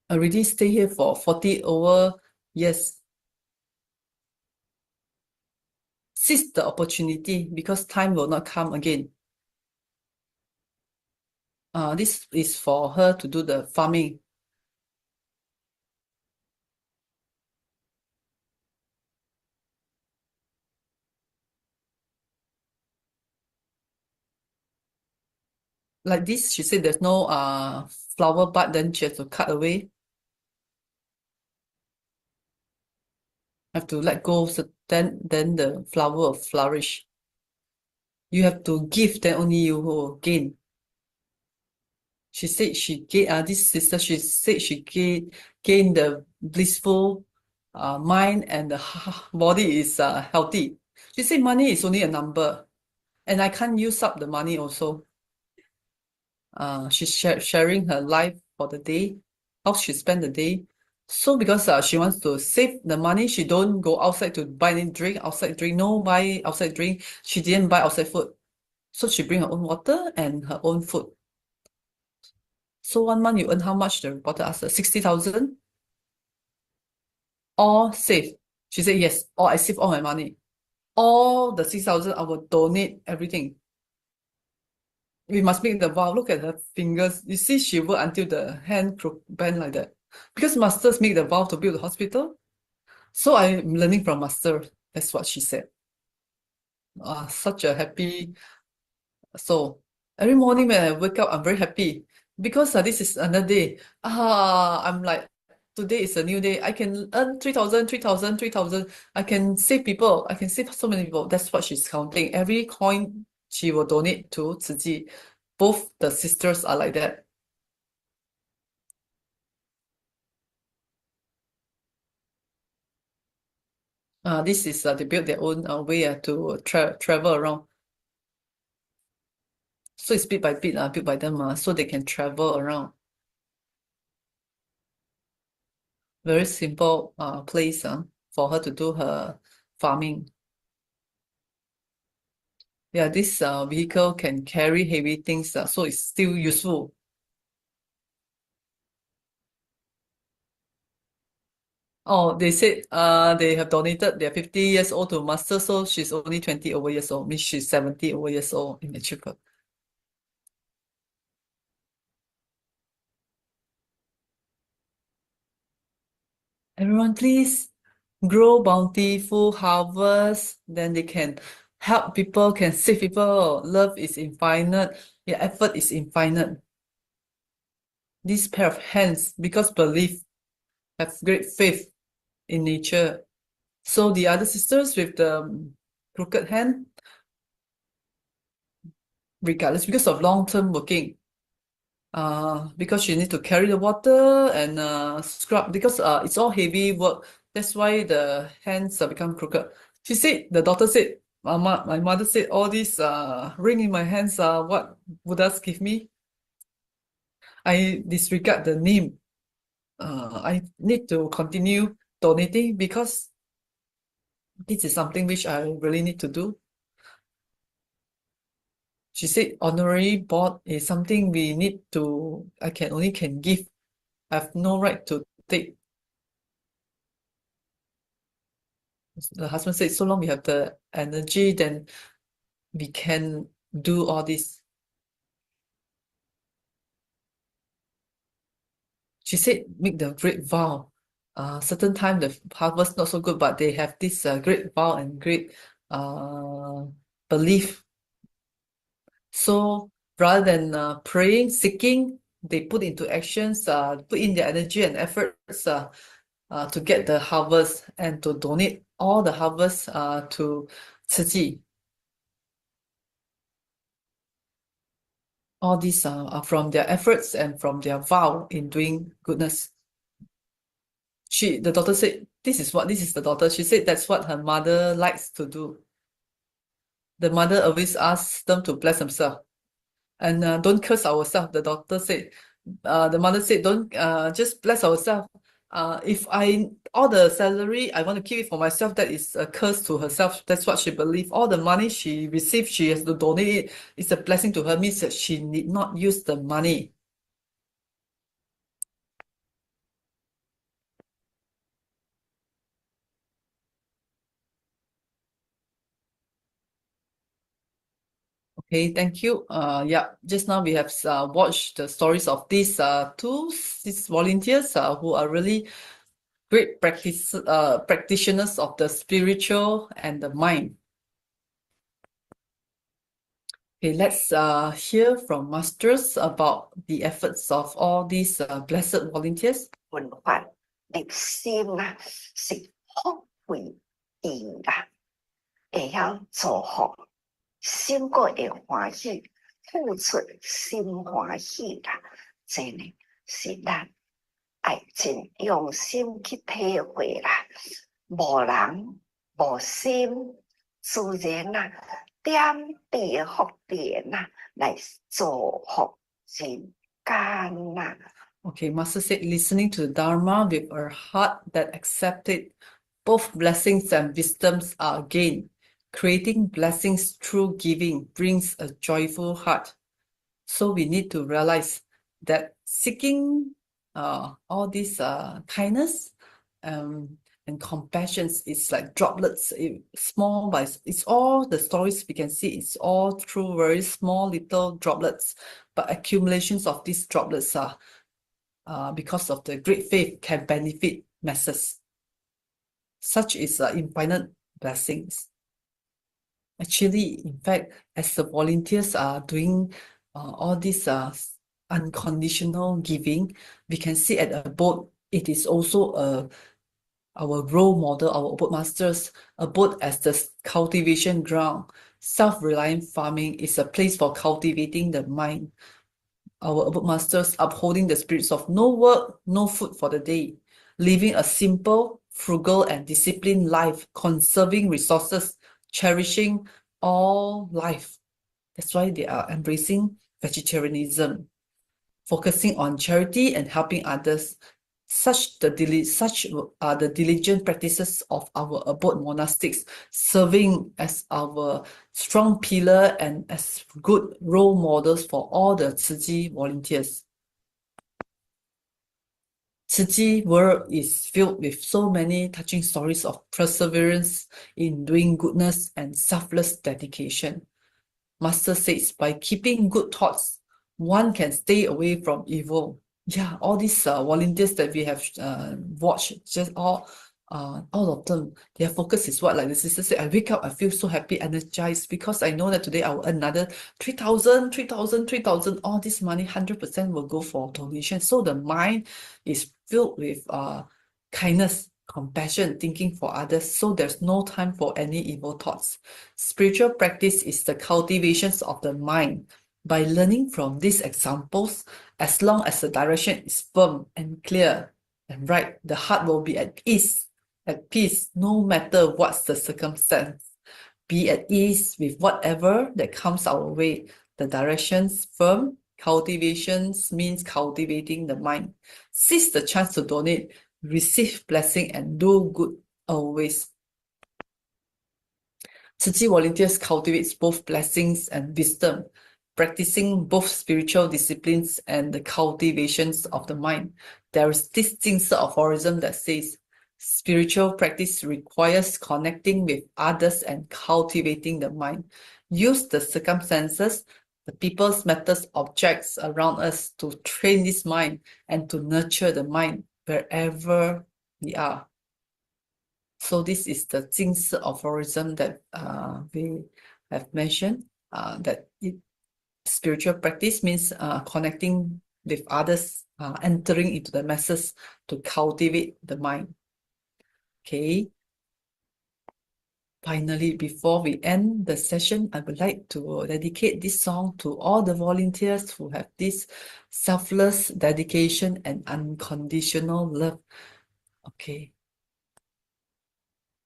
Already stay here for 40 over years. Seize the opportunity because time will not come again. This is for her to do the farming. like this, she said there's no flower bud, then she has to cut away. Have to let go, so then the flower will flourish. You have to give, then only you will gain. She said she gain, this sister, she said she gain the blissful mind, and the body is healthy. She said money is only a number, and I can't use up the money also. She's sharing her life for the day, how she spent the day. So because she wants to save the money, she don't go outside to buy any drink, outside drink, no buy outside drink. She didn't buy outside food. So she bring her own water and her own food. So 1 month you earn how much? The reporter asked her, 60,000? All save. She said, yes, all I save all my money. All the 6,000, I will donate everything. We must make the vow. Look at her fingers. You see, she worked until the hand bend like that. Because masters make the vow to build the hospital. So I'm learning from master. That's what she said. Such a happy soul. Every morning when I wake up, I'm very happy. Because this is another day. I'm like, today is a new day. I can earn 3,000, 3,000, 3,000. I can save people. I can save so many people. That's what she's counting. Every coin she will donate to Tzu Chi. Both the sisters are like that. This is they built their own way to travel around. So it's bit by bit built by them so they can travel around. Very simple place for her to do her farming. Yeah, this vehicle can carry heavy things, so it's still useful. Oh, they said they have donated. They're 50 years old to master, so she's only 20 over years old. Means she's 70 over years old in the cheaper. Everyone, please grow bountiful harvest. Then they can help people, can save people. Love is infinite. Your effort is infinite. This pair of hands, because belief, have great faith in nature. So the other sisters with the crooked hand, regardless, because of long-term working, because you need to carry the water and scrub, because it's all heavy work. That's why the hands become crooked. She said, the daughter said, Mama, my mother said, all these ring in my hands, what Buddhas give me? I disregard the name. I need to continue donating because this is something which I really need to do. She said honorary board is something we need to, I can only give. I have no right to take. The husband said, so long we have the energy, then we can do all this. She said, make the great vow. Certain time the harvest not so good, but they have this great vow and great belief. So rather than praying, seeking, they put into actions, put in their energy and efforts to get the harvest and to donate all the harvest to Tzu Chi. All these are from their efforts and from their vow in doing goodness. The daughter said, this is the daughter. She said that's what her mother likes to do. The mother always asks them to bless themselves and don't curse ourselves. The daughter said, the mother said, don't just bless ourselves. If all the salary, I want to keep it for myself, that is a curse to herself. That's what she believes. All the money she received, she has to donate it. It's a blessing to her, means that she need not use the money. Okay, thank you. Yeah, just now we have watched the stories of these these volunteers who are really great practitioners of the spiritual and the mind. Okay, let's hear from masters about the efforts of all these blessed volunteers. 文化的心啊，是福贵义啦，会晓祝福，心个会欢喜，付出心欢喜啦，这呢是咱爱真用心去体会啦。无人无心，自然啊，点地福田啊，来祝福人间呐。Okay, Master said, listening to the Dharma with a heart that accepted both blessings and wisdoms are gained. Creating blessings through giving brings a joyful heart. So we need to realize that seeking all this kindness and compassion is like droplets, small, but it's all the stories we can see. It's all through very small little droplets, but accumulations of these droplets are because of the great faith can benefit masses. Such is infinite blessings. Actually, in fact, as the volunteers are doing all this unconditional giving, we can see at a boat, it is also our role model, our boat masters, a boat as the cultivation ground. Self-reliant farming is a place for cultivating the mind. Our boat masters upholding the spirits of no work, no food for the day, living a simple, frugal, and disciplined life, conserving resources, cherishing all life. That's why they are embracing vegetarianism, focusing on charity and helping others. Such are the diligent practices of our abode monastics, serving as our strong pillar and as good role models for all the Tzu Chi volunteers. Tzu Chi world is filled with so many touching stories of perseverance in doing goodness and selfless dedication. Master says, by keeping good thoughts, one can stay away from evil. Yeah, all these volunteers that we have watched, just all of them, their focus is what, like the sister said, I wake up, I feel so happy, energized, because I know that today I will earn another 3,000, 3,000, 3,000. All this money, 100% will go for donation. So the mind is filled with kindness, compassion, thinking for others. So there's no time for any evil thoughts. Spiritual practice is the cultivations of the mind. By learning from these examples, as long as the direction is firm and clear and right, the heart will be at peace no matter what's the circumstance. Be at ease with whatever that comes our way. The directions firm, cultivations means cultivating the mind. Seize the chance to donate, receive blessing, and do good always. Tzu Chi volunteers cultivates both blessings and wisdom, practicing both spiritual disciplines and the cultivations of the mind. There is this Jingse aphorism that says, spiritual practice requires connecting with others and cultivating the mind. Use the circumstances, the people's matters, objects around us to train this mind and to nurture the mind wherever we are. So this is the Jingse aphorism that we have mentioned, that spiritual practice means connecting with others, entering into the masses to cultivate the mind. Okay. Finally, before we end the session, I would like to dedicate this song to all the volunteers who have this selfless dedication and unconditional love. Okay.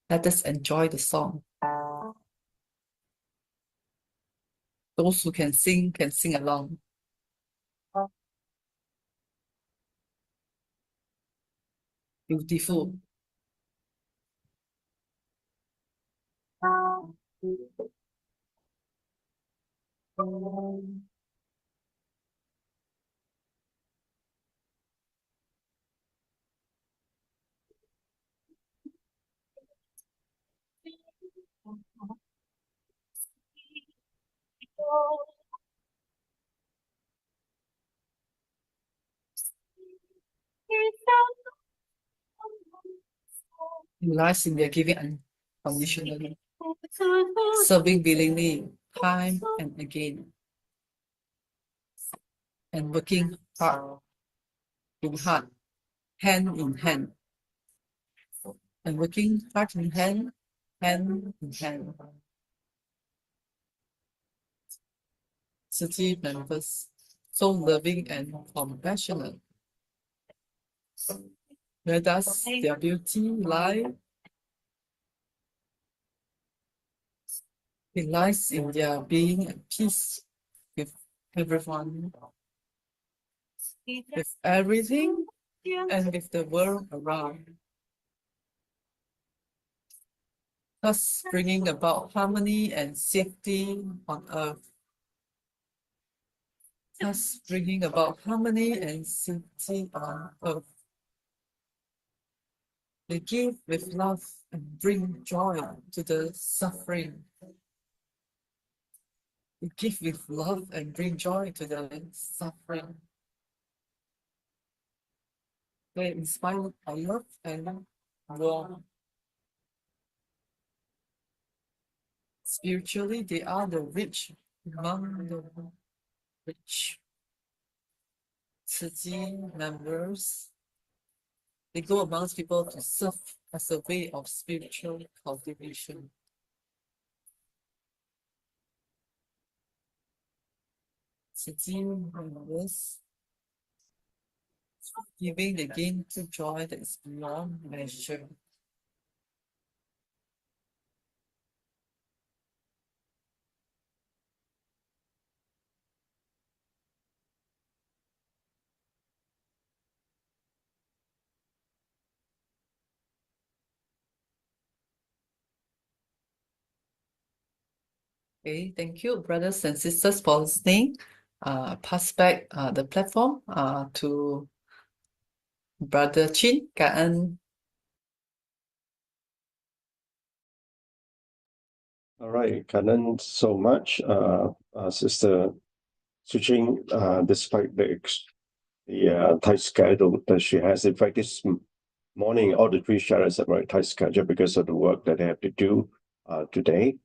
Let us enjoy the song. Those who can sing along. Beautiful. Lies in their giving unconditionally, serving willingly, time and again, and working hard, hand in hand, and working heart in hand, hand in hand. City members, so loving and compassionate. Where does their beauty lie? It lies in their being at peace with everyone, with everything, and with the world around, thus bringing about harmony and safety on earth. Thus bringing about harmony and safety on earth. They give with love and bring joy to the suffering. They give with love and bring joy to the suffering. They inspire by love and warmth. Spiritually, they are the rich among the rich. Su Ching members, they go amongst people to serve as a way of spiritual cultivation. Su Ching members, giving the gain to joy that is beyond measure. Okay, thank you, brothers and sisters, for listening. Pass back the platform to Brother Chin. Cảm ơn. All right, Kanan, so much, Sister Su Ching, despite the tight schedule that she has. In fact, this morning, all the three sharers have a very tight schedule because of the work that they have to do today.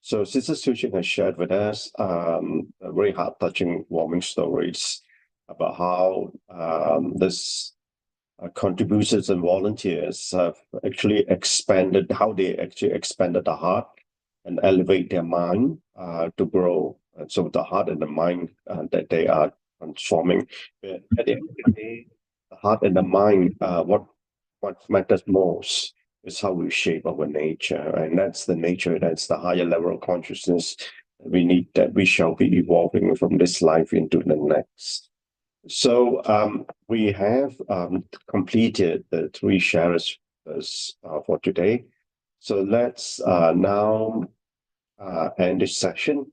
So Sister Su Ching has shared with us very heart-touching, warming stories about how this contributors and volunteers have actually expanded, how they actually expanded the heart and elevate their mind to grow. And so the heart and the mind that they are transforming. But at the end of the day, the heart and the mind, what matters most is how we shape our nature. And that's the nature, that's the higher level of consciousness we need, that we shall be evolving from this life into the next. So we have completed the three shares for today. So let's now end this session,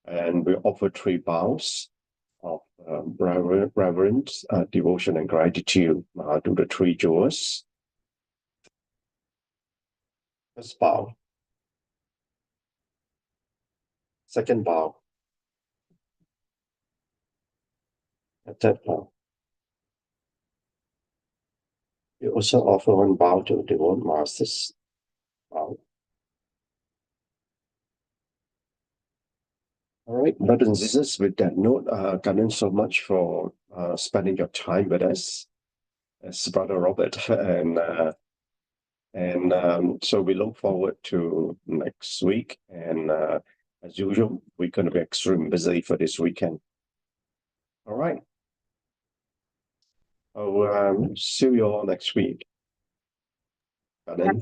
and we offer three bows of reverence, devotion, and gratitude to the three jewels. First bow. Second bow. And third bow. We also offer one bow to the Devout Masters. Bow. All right, brothers and sisters, with that note, Kanan, so much for spending your time with us as Brother Robert. And so we look forward to next week. And as usual, we're going to be extremely busy for this weekend. All right. I'll see you all next week. Kanan.